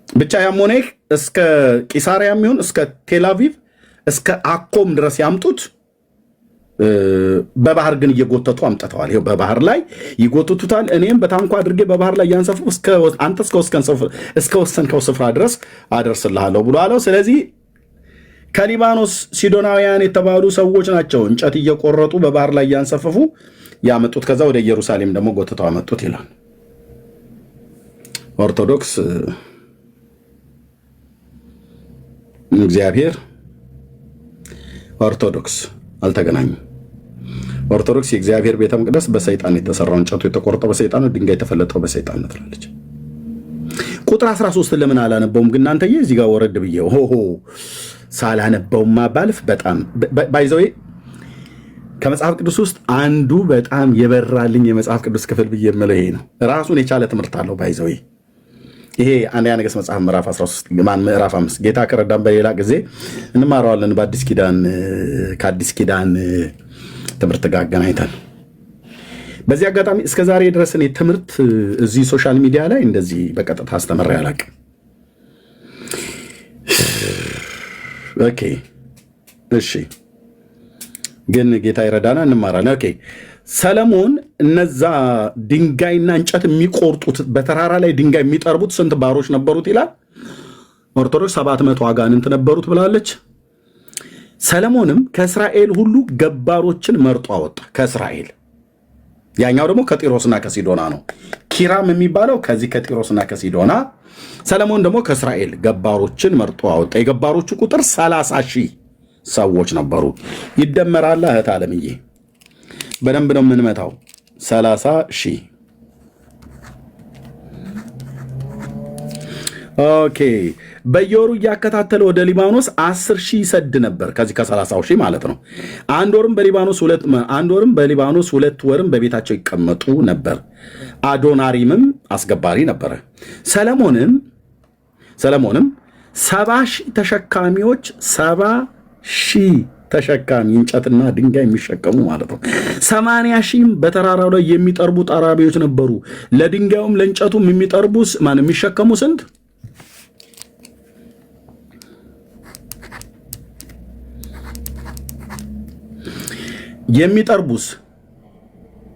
ብቻ ያሞኔህ እስከ ቂሳሪያ የሚሆን እስከ ቴልአቪቭ እስከ አኮም ድረስ ያምጡት። በባህር ግን እየጎተቱ አምጥተዋል። ይኸው በባህር ላይ ይጎትቱታል። እኔም በታንኳ አድርጌ በባህር ላይ እያንሳፈፉ አንተ እስከወሰንከው ስፍራ ድረስ አደርስልሃለሁ ብሎ አለው። ስለዚህ ከሊባኖስ ሲዶናውያን የተባሉ ሰዎች ናቸው እንጨት እየቆረጡ በባህር ላይ እያንሳፈፉ ያመጡት። ከዛ ወደ ኢየሩሳሌም ደግሞ ጎትተው አመጡት ይላል። ኦርቶዶክስ እግዚአብሔር ኦርቶዶክስ አልተገናኙም። ኦርቶዶክስ የእግዚአብሔር ቤተ መቅደስ በሰይጣን የተሰራው እንጨቱ የተቆረጠው በሰይጣን፣ ድንጋይ የተፈለጠው በሰይጣን ነው ትላለች። ቁጥር 13 ለምን አላነበውም ግን እናንተዬ? እዚህ ጋር ወረድ ብዬ ሳላነበውማ ባልፍ በጣም ባይዘዌ ከመጽሐፍ ቅዱስ ውስጥ አንዱ በጣም የበራልኝ የመጽሐፍ ቅዱስ ክፍል ብዬ የምለው ይሄ ነው። ራሱን የቻለ ትምህርት አለው። ባይዘዌ ይሄ አንደኛ ነገሥት መጽሐፍ ምዕራፍ 13 ምዕራፍ 5 ጌታ ከረዳን በሌላ ጊዜ እንማረዋለን። በአዲስ ኪዳን ከአዲስ ኪዳን ትምህርት ጋር አገናኝተን በዚህ አጋጣሚ እስከ ዛሬ ድረስ እኔ ትምህርት እዚህ ሶሻል ሚዲያ ላይ እንደዚህ በቀጥታ አስተምሬ አላውቅም። ኦኬ እሺ፣ ግን ጌታ ይረዳና እንማራለን። ኦኬ ሰለሞን እነዛ ድንጋይና እንጨት የሚቆርጡት በተራራ ላይ ድንጋይ የሚጠርቡት ስንት ባሮች ነበሩት ይላል? ኦርቶዶክስ 700 አጋንንት ነበሩት ብላለች። ሰለሞንም ከእስራኤል ሁሉ ገባሮችን መርጦ አወጣ። ከእስራኤል ያኛው ደግሞ ከጢሮስና ከሲዶና ነው። ኪራም የሚባለው ከዚህ ከጢሮስና ከሲዶና፣ ሰለሞን ደግሞ ከእስራኤል ገባሮችን መርጦ አወጣ። የገባሮቹ ቁጥር 30,000 ሰዎች ነበሩ። ይደመራል እህት ዓለምዬ። በደንብ ነው የምንመታው። 30 ሺህ። ኦኬ። በየወሩ እያከታተለ ወደ ሊባኖስ 10 ሺህ ይሰድ ነበር። ከዚህ ከ30 ሺህ ማለት ነው። አንድ ወርም በሊባኖስ 2 ወርም በቤታቸው ይቀመጡ ነበር። አዶናሪምም አስገባሪ ነበረ። ሰለሞንም 70 ሺህ ተሸካሚዎች 70 ሺህ ተሸካሚ እንጨትና ድንጋይ የሚሸከሙ ማለት ነው። 80 ሺህም በተራራው ላይ የሚጠርቡ ጠራቢዎች ነበሩ። ለድንጋዩም ለእንጨቱም የሚሸከሙ ስንት?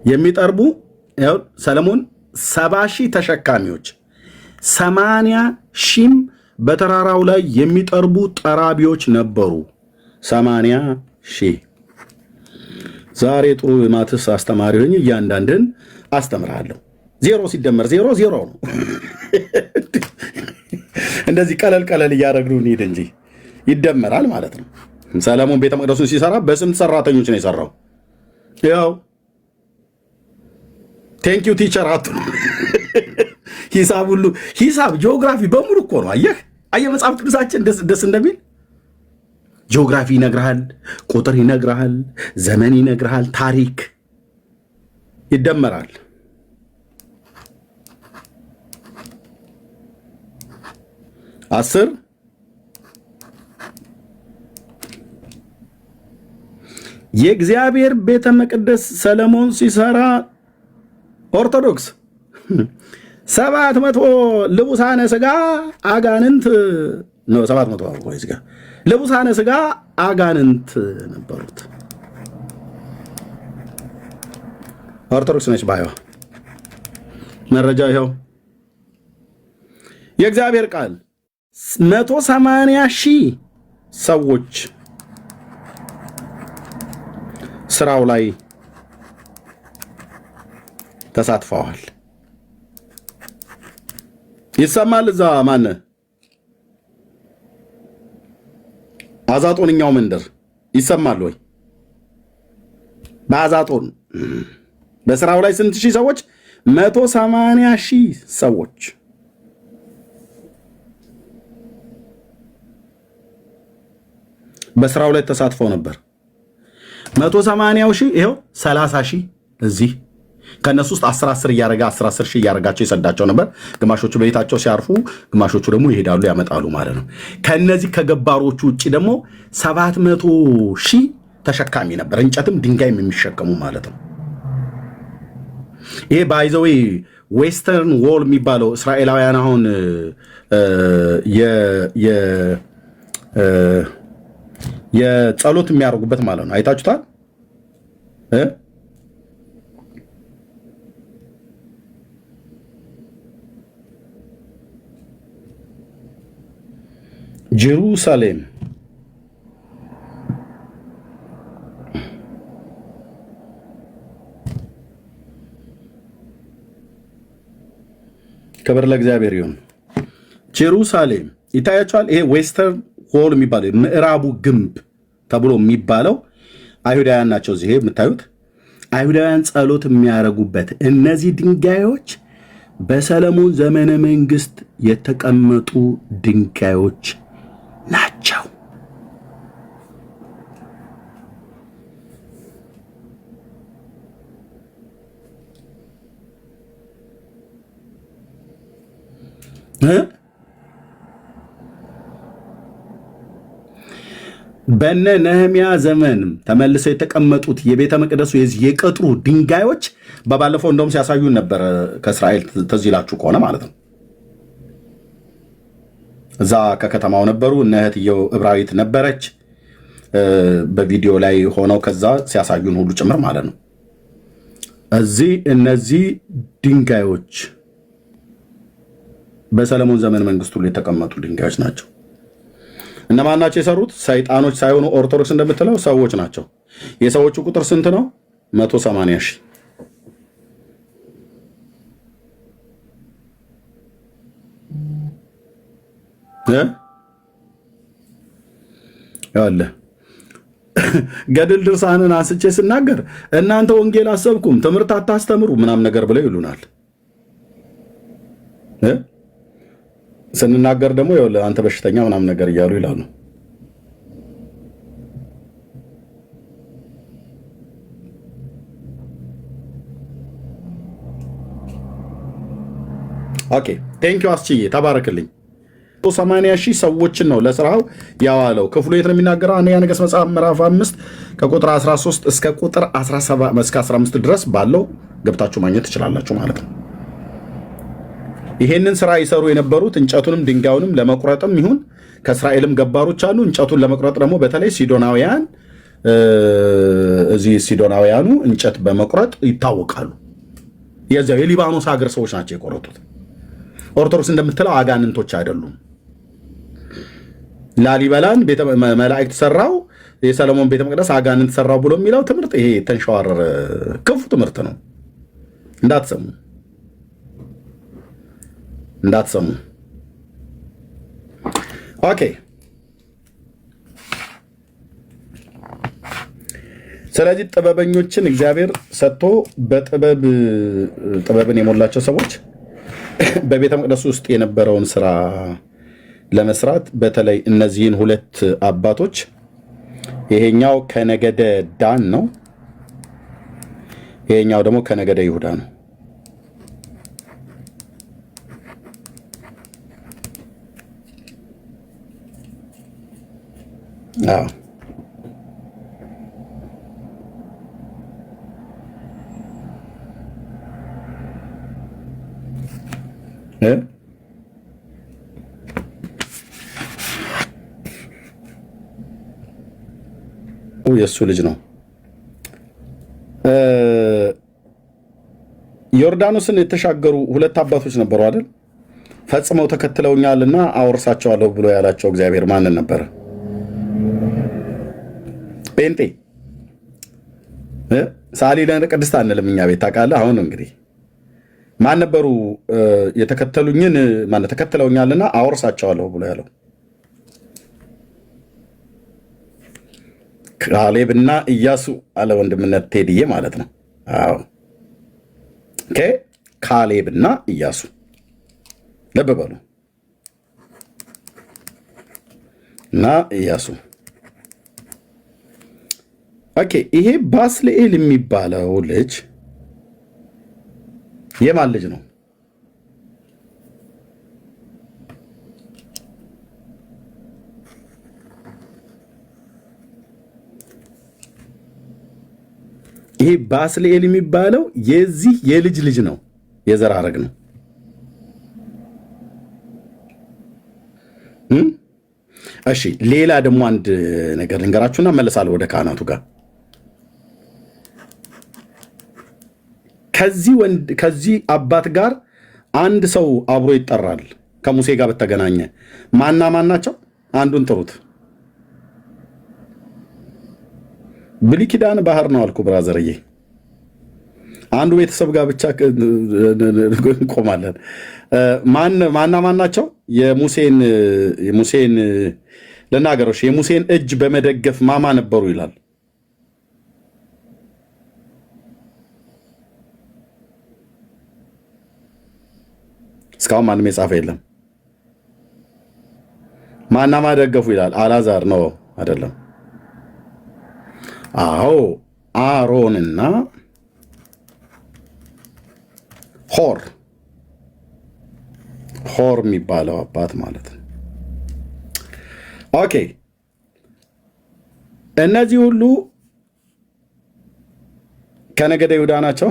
የሚጠርቡ ሰለሞን 70 ሺህ ተሸካሚዎች 80 ሺህም በተራራው ላይ የሚጠርቡ ጠራቢዎች ነበሩ። 80 ሺህ። ዛሬ ጥሩ ማትስ አስተማሪ ሆኜ እያንዳንድን አስተምርሃለሁ። 0 ሲደመር 0 0 ነው። እንደዚህ ቀለል እያደረግን እንሂድ እንጂ ይደመራል ማለት ነው። ሰለሞን ቤተ መቅደሱን ሲሰራ በስንት ሰራተኞች ነው የሰራው? ያው ቴንኪው ቲቸር አቱ ሂሳብ ጂኦግራፊ በሙሉ እኮ ነው። አየህ መጽሐፍ ቅዱሳችን ደስ እንደሚል ጂኦግራፊ ይነግርሃል፣ ቁጥር ይነግርሃል፣ ዘመን ይነግርሃል፣ ታሪክ ይደመራል። አስር የእግዚአብሔር ቤተ መቅደስ ሰለሞን ሲሰራ ኦርቶዶክስ 700 ልቡሳነ ሥጋ አጋንንት ነው። 700 ወይስ ጋር ልቡሳነ ሥጋ አጋንንት ነበሩት። ኦርቶዶክስ ነች ባይዋ። መረጃ ይኸው። የእግዚአብሔር ቃል 180 ሺህ ሰዎች ስራው ላይ ተሳትፈዋል። ይሰማል። እዛ ማነ አዛጦንኛው መንደር ይሰማል ወይ? በአዛጦን በስራው ላይ ስንት ሺህ ሰዎች? 180 ሺህ ሰዎች በስራው ላይ ተሳትፈው ነበር። 180 ሺህ ይኸው 30 ሺህ እዚህ ከነሱ ውስጥ 10 እያረጋ 10 ሺህ እያረጋቸው ይሰዳቸው ነበር። ግማሾቹ በቤታቸው ሲያርፉ፣ ግማሾቹ ደግሞ ይሄዳሉ ያመጣሉ ማለት ነው። ከነዚህ ከገባሮቹ ውጭ ደግሞ 700 ሺህ ተሸካሚ ነበር፣ እንጨትም ድንጋይም የሚሸከሙ ማለት ነው። ይሄ ባይዘዌ ዌስተርን ዎል የሚባለው እስራኤላውያን አሁን የጸሎት የሚያደርጉበት ማለት ነው። አይታችሁታል? ጀሩሳሌም ክብር ለእግዚአብሔር ይሁን። ጀሩሳሌም ይታያችኋል። ይሄ ዌስተርን ሆል የሚባለው ምዕራቡ ግንብ ተብሎ የሚባለው አይሁዳውያን ናቸው። እዚህ የምታዩት አይሁዳውያን ጸሎት የሚያደርጉበት እነዚህ ድንጋዮች በሰለሞን ዘመነ መንግስት የተቀመጡ ድንጋዮች ናቸው። በነ ነህሚያ ዘመን ተመልሰው የተቀመጡት የቤተ መቅደሱ የቅጥሩ ድንጋዮች በባለፈው እንደውም ሲያሳዩን ነበር። ከእስራኤል ትዝ ይላችሁ ከሆነ ማለት ነው። እዛ ከከተማው ነበሩ። እነ እህትየው ዕብራዊት ነበረች በቪዲዮ ላይ ሆነው ከዛ ሲያሳዩን ሁሉ ጭምር ማለት ነው። እዚህ እነዚህ ድንጋዮች በሰለሞን ዘመን መንግስት ሁሉ የተቀመጡ ድንጋዮች ናቸው። እነማን ናቸው የሰሩት? ሰይጣኖች ሳይሆኑ ኦርቶዶክስ እንደምትለው ሰዎች ናቸው። የሰዎቹ ቁጥር ስንት ነው? 180 ሺህ። ያለ ገድል ድርሳንን አንስቼ ስናገር እናንተ ወንጌል አሰብኩም ትምህርት አታስተምሩ ምናም ነገር ብለው ይሉናል። ስንናገር ደግሞ አንተ በሽተኛ ምናም ነገር እያሉ ይላሉ። ኦኬ ቴንኪው አስችዬ ተባረክልኝ። 80,000 ሰዎችን ነው ለስራው ያዋለው። ክፍሉ የት ነው የሚናገረው? አንደኛ ነገሥት መጽሐፍ ምዕራፍ 5 ከቁጥር 13 እስከ ቁጥር 17 እስከ 15 ድረስ ባለው ገብታችሁ ማግኘት ትችላላችሁ ማለት ነው። ይሄንን ስራ ይሰሩ የነበሩት እንጨቱንም ድንጋዩንም ለመቁረጥም ይሁን ከእስራኤልም ገባሮች አሉ። እንጨቱን ለመቁረጥ ደግሞ በተለይ ሲዶናውያን፣ እዚህ ሲዶናውያኑ እንጨት በመቁረጥ ይታወቃሉ። የዚያው የሊባኖስ ሀገር ሰዎች ናቸው የቆረጡት። ኦርቶዶክስ እንደምትለው አጋንንቶች አይደሉም። ላሊበላን መላእክት ሰራው፣ የሰለሞን ቤተ መቅደስ አጋንንት ሰራው ብሎ የሚለው ትምህርት ይሄ ተንሸዋረረ ክፉ ትምህርት ነው። እንዳትሰሙ። ኦኬ። ስለዚህ ጥበበኞችን እግዚአብሔር ሰጥቶ ጥበብን የሞላቸው ሰዎች በቤተ መቅደስ ውስጥ የነበረውን ስራ ለመስራት በተለይ እነዚህን ሁለት አባቶች፣ ይሄኛው ከነገደ ዳን ነው፣ ይሄኛው ደግሞ ከነገደ ይሁዳ ነው። አዎ የእሱ ልጅ ነው። ዮርዳኖስን የተሻገሩ ሁለት አባቶች ነበሩ አይደል? ፈጽመው ተከትለውኛልና አወርሳቸዋለሁ ብሎ ያላቸው እግዚአብሔር ማንን ነበረ? ጴንጤ ሳሊለን ቅድስት አንልም እኛ ቤት ታውቃለህ። አሁን እንግዲህ ማን ነበሩ? ተከትለውኛልና አወርሳቸዋለሁ ብሎ ያለው ካሌብና ኢያሱ አለ። ወንድምነት ቴድዬ ማለት ነው። አዎ ኦኬ። ካሌብና ኢያሱ ልብ በሉ እና ኢያሱ። ኦኬ። ይሄ ባስልኤል የሚባለው ልጅ የማን ልጅ ነው? ይሄ ባስልኤል የሚባለው የዚህ የልጅ ልጅ ነው፣ የዘር ሐረግ ነው። እሺ ሌላ ደግሞ አንድ ነገር ልንገራችሁና መለሳለሁ ወደ ካህናቱ ጋር። ከዚህ አባት ጋር አንድ ሰው አብሮ ይጠራል። ከሙሴ ጋር በተገናኘ ማና ማን ናቸው? አንዱን ጥሩት። ብሉይ ኪዳን ባህር ነው አልኩ ብራዘርዬ። አንዱ ቤተሰብ ጋር ብቻ እንቆማለን። ማና ማን ናቸው? የሙሴን ልናገሮች የሙሴን እጅ በመደገፍ ማማ ነበሩ ይላል። እስካሁን ማንም የጻፈ የለም። ማናማ ደገፉ ይላል። አላዛር ነው አይደለም? አዎ አሮንና ሆር የሚባለው አባት ማለት ነው። ኦኬ እነዚህ ሁሉ ከነገደ ይሁዳ ናቸው።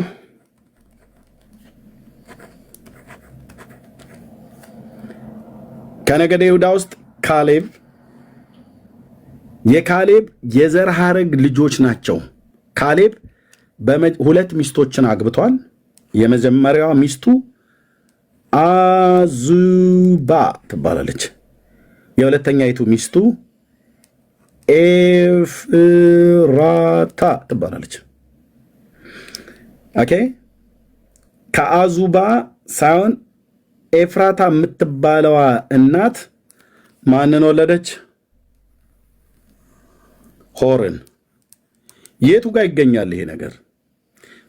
ከነገደ ይሁዳ ውስጥ ካሌብ የካሌብ የዘር ሐረግ ልጆች ናቸው። ካሌብ ሁለት ሚስቶችን አግብቷል። የመጀመሪያዋ ሚስቱ አዙባ ትባላለች። የሁለተኛይቱ ሚስቱ ኤፍራታ ትባላለች። ኦኬ ከአዙባ ሳይሆን ኤፍራታ የምትባለዋ እናት ማንን ወለደች? ሆርን። የቱ ጋር ይገኛል ይሄ ነገር?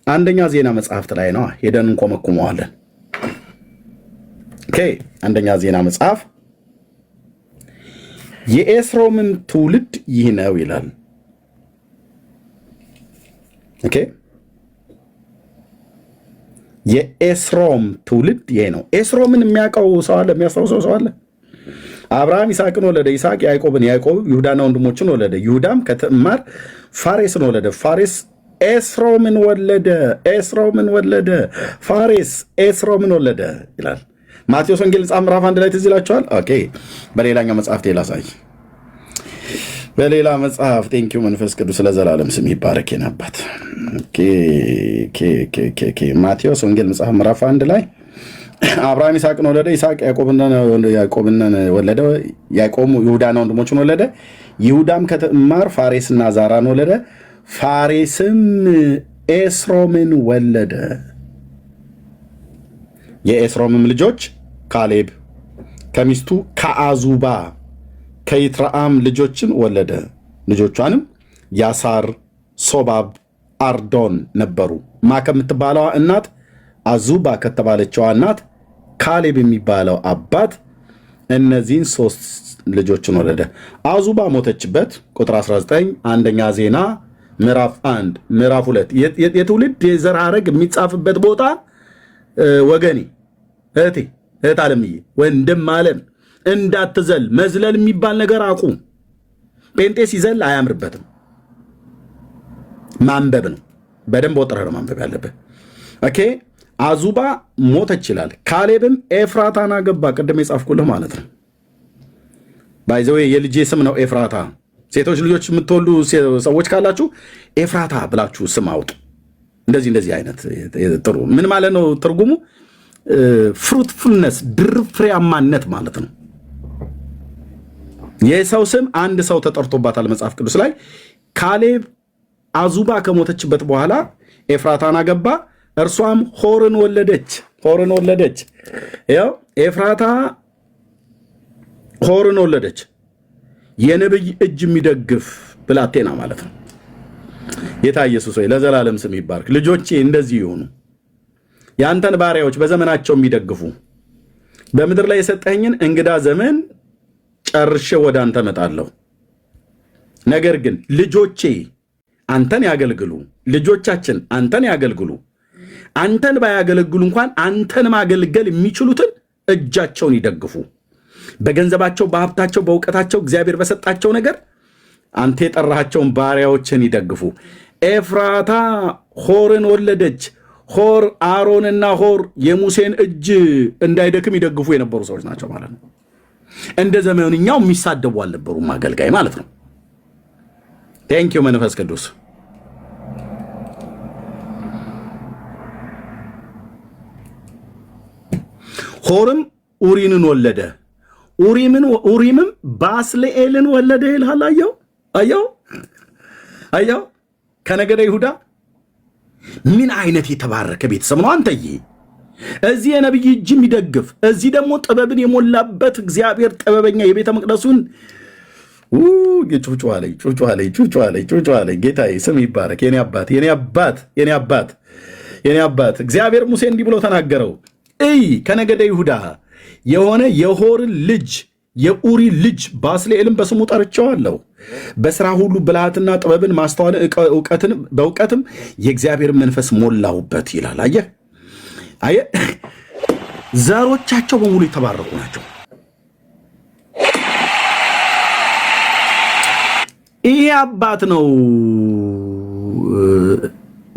አንደኛ ዜና መጽሐፍት ላይ ነው። ሄደን እንቆመቁመዋለን። ኦኬ፣ አንደኛ ዜና መጽሐፍ የኤስሮምም ትውልድ ይህ ነው ይላል። ኦኬ፣ የኤስሮም ትውልድ ይሄ ነው። ኤስሮምን የሚያውቀው ሰው አለ? የሚያስታውሰው ሰው አለ? አብርሃም ይስሐቅን ወለደ፣ ይስሐቅ ያዕቆብን፣ ያዕቆብ ይሁዳና ወንድሞችን ወለደ፣ ይሁዳም ከትዕማር ፋሬስን ወለደ፣ ፋሬስ ኤስሮምን ወለደ፣ ኤስሮምን ወለደ፣ ፋሬስ ኤስሮምን ወለደ ይላል። ማቴዎስ ወንጌል ምዕራፍ 1 ላይ ትዝ ይላችኋል። ኦኬ፣ በሌላኛው መጽሐፍ ላሳይ። በሌላ መጽሐፍ ቴንኪው መንፈስ ቅዱስ ለዘላለም ስም ይባረክ የናባት። ማቴዎስ ወንጌል ምዕራፍ 1 ላይ አብርሃም ይስሐቅን ወለደ፣ ይስሐቅ ያዕቆብን ወለደ፣ ያዕቆብ ይሁዳና ወንድሞችን ወለደ፣ ይሁዳም ከትዕማር ፋሬስና ዛራን ወለደ፣ ፋሬስም ኤስሮምን ወለደ። የኤስሮምም ልጆች ካሌብ ከሚስቱ ከአዙባ ከይትረአም ልጆችን ወለደ። ልጆቿንም ያሳር፣ ሶባብ፣ አርዶን ነበሩ። ማ ከምትባለዋ እናት አዙባ ከተባለችዋ እናት ካሌብ የሚባለው አባት እነዚህን 3 ልጆችን ወለደ። አዙባ ሞተችበት። ቁጥር 19 አንደኛ ዜና ምዕራፍ 1 ምዕራፍ 2 የትውልድ የዘር ሐረግ የሚጻፍበት ቦታ ወገኔ፣ እህት ዓለምዬ፣ ወንድም ዓለም እንዳትዘል። መዝለል የሚባል ነገር አቁም። ጴንጤ ሲዘል አያምርበትም። ማንበብ ነው። በደንብ ወጥረህ ነው ማንበብ ያለብህ። ኦኬ፣ አዙባ ሞተች ይላል። ካሌብም ኤፍራታን አገባ። ቅድም የጻፍኩልህ ማለት ነው። ባይዘዌ የልጄ ስም ነው ኤፍራታ። ሴቶች ልጆች የምትወልዱ ሰዎች ካላችሁ ኤፍራታ ብላችሁ ስም አውጡ። እንደዚህ አይነት ጥሩ ምን ማለት ነው ትርጉሙ? ፍሩትፉልነስ፣ ድርብ ፍሬያማነት ማለት ነው። የሰው ስም አንድ ሰው ተጠርቶባታል መጽሐፍ ቅዱስ ላይ። ካሌብ አዙባ ከሞተችበት በኋላ ኤፍራታን አገባ። እርሷም ሆርን ወለደች። ያው ኤፍራታ ሆርን ወለደች። የነብይ እጅ የሚደግፍ ብላቴና ማለት ነው። ጌታ ኢየሱስ ሆይ ለዘላለም ስም ይባርክ። ልጆቼ እንደዚህ ይሆኑ፣ ያንተን ባሪያዎች በዘመናቸው የሚደግፉ፣ በምድር ላይ የሰጠኸኝን እንግዳ ዘመን ጨርሼ ወደ አንተ መጣለሁ። ነገር ግን ልጆቼ አንተን ያገልግሉ፣ ልጆቻችን አንተን ያገልግሉ። አንተን ባያገለግሉ እንኳን አንተን ማገልገል የሚችሉትን እጃቸውን ይደግፉ። በገንዘባቸው፣ በሀብታቸው፣ በእውቀታቸው እግዚአብሔር በሰጣቸው ነገር አንተ የጠራሃቸውን ባሪያዎችን ይደግፉ። ኤፍራታ ሆርን ወለደች። ሆር አሮንና ሆር የሙሴን እጅ እንዳይደክም ይደግፉ የነበሩ ሰዎች ናቸው ማለት ነው። እንደ ዘመኑኛው የሚሳደቡ አልነበሩም፣ አገልጋይ ማለት ነው። ቴንኪው መንፈስ ቅዱስ። ሆርም ኡሪንን ወለደ። ኡሪምም ባስልኤልን ወለደ ይልሃል። አየው ከነገደ ይሁዳ ምን አይነት የተባረከ ቤተሰብ ነው አንተዬ! እዚህ የነብይ እጅ የሚደግፍ፣ እዚህ ደግሞ ጥበብን የሞላበት እግዚአብሔር ጥበበኛ የቤተ መቅደሱን ጩጩ አለኝ። ጌታዬ ስም ይባረክ። የኔ አባት እግዚአብሔር ሙሴ እንዲህ ብሎ ተናገረው። ከነገደ ይሁዳ የሆነ የሆርን ልጅ የኡሪ ልጅ ባስልኤልን በስሙ ጠርቼዋለሁ። በሥራ ሁሉ ብልሃትና ጥበብን ማስተዋልን በእውቀትም የእግዚአብሔር መንፈስ ሞላሁበት ይላል። አየህ ዘሮቻቸው በሙሉ የተባረኩ ናቸው። ይሄ አባት ነው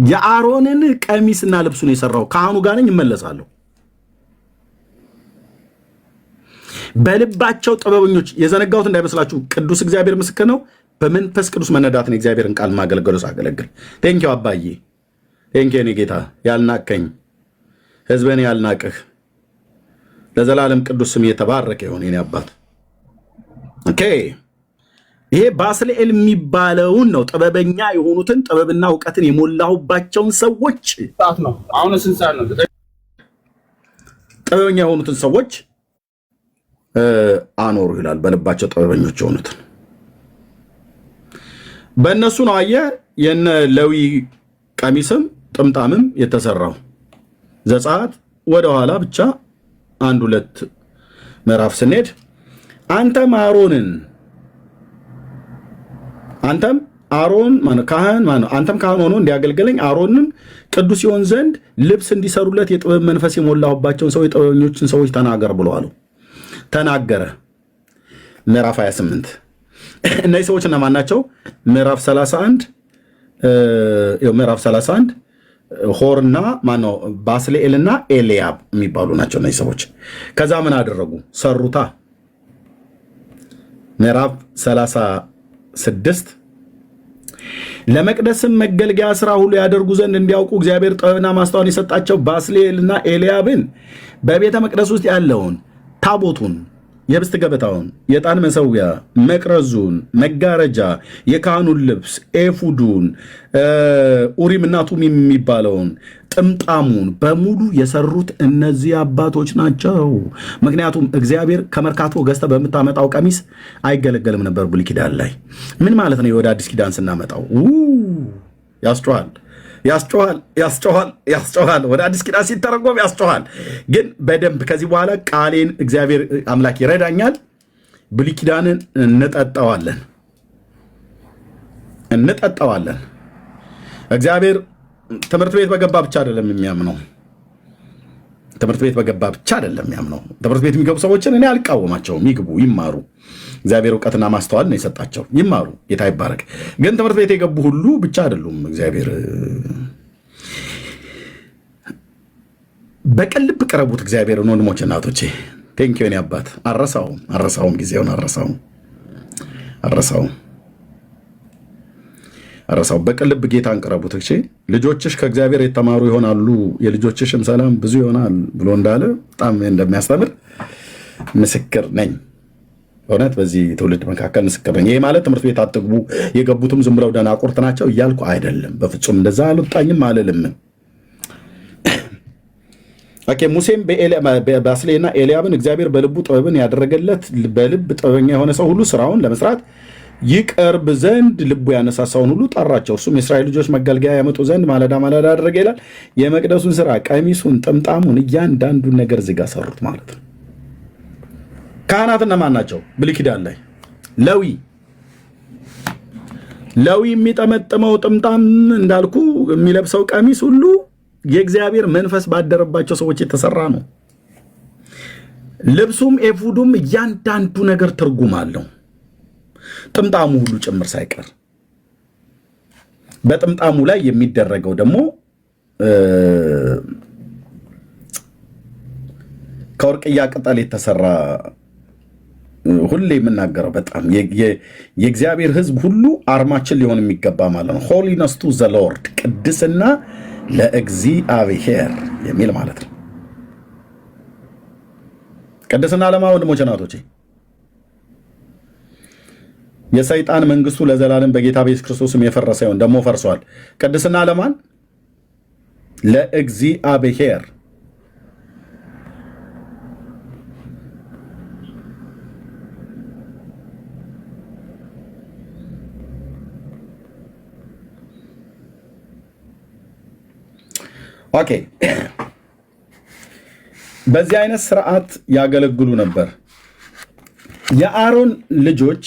የአሮንን ቀሚስና ልብሱን የሰራው። ካህኑ ጋር ነኝ እመለሳለሁ። በልባቸው ጥበበኞች የዘነጋሁት እንዳይመስላችሁ፣ ቅዱስ እግዚአብሔር ምስክር ነው። በመንፈስ ቅዱስ መነዳትን የእግዚአብሔርን ቃል ማገልገሉ ሳገለግል ቴንኪው አባዬ፣ ቴንኪው እኔ ጌታ፣ ያልናቀኝ ሕዝብን ያልናቅህ ለዘላለም ቅዱስ ስም የተባረከ ይሁን የኔ አባት። ኦኬ፣ ይሄ ባስልኤል የሚባለውን ነው ጥበበኛ የሆኑትን ጥበብና እውቀትን የሞላሁባቸውን ሰዎች ነው። አሁን ስንት ሰዓት ነው? ጥበበኛ የሆኑትን ሰዎች አኖሩ ይላል። በልባቸው ጥበበኞች የሆኑትን በእነሱ ነው አየህ የነ ሌዊ ቀሚስም ጥምጣምም የተሰራው። ዘጸአት ወደኋላ ብቻ 1-2 ምዕራፍ ስንሄድ አንተም አሮን ካህን አንተም ካህን ሆኖ እንዲያገልግለኝ አሮንን ቅዱስ ይሆን ዘንድ ልብስ እንዲሰሩለት የጥበብ መንፈስ የሞላሁባቸውን ሰው የጥበበኞችን ሰዎች ተናገር ብሎ አለው። ተናገረ። ምዕራፍ 28 እነዚህ ሰዎች እነማን ናቸው? ምዕራፍ 31 ሆርና ማነው ባስልኤልና ኤልያብ የሚባሉ ናቸው እነዚህ ሰዎች። ከዛ ምን አደረጉ? ሰሩታ። ምዕራፍ 36 ለመቅደስም መገልገያ ስራ ሁሉ ያደርጉ ዘንድ እንዲያውቁ እግዚአብሔር ጥበብና ማስተዋል የሰጣቸው ባስልኤልና ኤልያብን በቤተ መቅደስ ውስጥ ያለውን ታቦቱን፣ የህብስት ገበታውን፣ የዕጣን መሰዊያ፣ መቅረዙን፣ መጋረጃ፣ የካህኑን ልብስ፣ ኤፉዱን፣ ኡሪምና ቱሚም የሚባለውን ጥምጣሙን በሙሉ የሰሩት እነዚህ አባቶች ናቸው። ምክንያቱም እግዚአብሔር ከመርካቶ ገዝተ በምታመጣው ቀሚስ አይገለገልም ነበር ብሉይ ኪዳን ላይ። ምን ማለት ነው? ወደ አዲስ ኪዳን ስናመጣው ያስጮሃል። ወደ አዲስ ኪዳን ሲተረጎም ያስጮሃል። ግን በደንብ ከዚህ በኋላ ቃሌን እግዚአብሔር አምላክ ይረዳኛል። ብሉይ ኪዳንን እንጠጣዋለን። እግዚአብሔር ትምህርት ቤት በገባ ብቻ አይደለም የሚያምነው። ትምህርት ቤት የሚገቡ ሰዎችን እኔ አልቃወማቸውም። ይግቡ፣ ይማሩ። እግዚአብሔር እውቀትና ማስተዋል ነው የሰጣቸው። ይማሩ፣ ጌታ ይባረክ። ግን ትምህርት ቤት የገቡ ሁሉ ብቻ አይደሉም። እግዚአብሔር በቅን ልብ ቅረቡት እግዚአብሔርን። ወንድሞች እናቶቼ፣ ቴንኪው የኔ አባት። አረሳውም ጊዜውን አረሳው። በቅን ልብ ጌታን ቅረቡት። እሺ ልጆችሽ ከእግዚአብሔር የተማሩ ይሆናሉ፣ የልጆችሽም ሰላም ብዙ ይሆናል ብሎ እንዳለ በጣም እንደሚያስተምር ምስክር ነኝ። እውነት በዚህ ትውልድ መካከል ምስክር ነኝ። ይሄ ማለት ትምህርት ቤት አትግቡ፣ የገቡትም ዝም ብለው ደናቁርት ናቸው እያልኩ አይደለም። በፍጹም እንደዛ አልወጣኝም አልልም። ኦኬ። ሙሴም ባስልኤልና ኤልያብን እግዚአብሔር በልቡ ጥበብን ያደረገለት በልብ ጥበበኛ የሆነ ሰው ሁሉ ስራውን ለመስራት ይቀርብ ዘንድ ልቡ ያነሳሳውን ሁሉ ጠራቸው። እርሱም የእስራኤል ልጆች መገልገያ ያመጡ ዘንድ ማለዳ አደረገ ይላል። የመቅደሱን ስራ፣ ቀሚሱን፣ ጥምጣሙን፣ እያንዳንዱን ነገር እዚህ ጋር ሰሩት ማለት ነው። ካህናት እነማን ናቸው? ብሉይ ኪዳን ላይ ሌዊ የሚጠመጥመው ጥምጣም እንዳልኩ የሚለብሰው ቀሚስ ሁሉ የእግዚአብሔር መንፈስ ባደረባቸው ሰዎች የተሰራ ነው። ልብሱም ኤፉዱም እያንዳንዱ ነገር ትርጉም አለው። ጥምጣሙ ሁሉ ጭምር ሳይቀር። በጥምጣሙ ላይ የሚደረገው ደግሞ ከወርቅያ ቅጠል የተሰራ ሁሌ የምናገረው በጣም የእግዚአብሔር ሕዝብ ሁሉ አርማችን ሊሆን የሚገባ ማለት ነው። ሆሊነስ ቱ ዘ ሎርድ፣ ቅድስና ለእግዚአብሔር የሚል ማለት ነው። ቅድስና ለማ ወንድሞቼ ናቶቼ የሰይጣን መንግስቱ ለዘላለም በጌታ በኢየሱስ ክርስቶስም የፈረሰ ይሁን። ደግሞ ፈርሷል። ቅድስና ለማን? ለእግዚአብሔር። ኦኬ። በዚህ አይነት ስርዓት ያገለግሉ ነበር የአሮን ልጆች።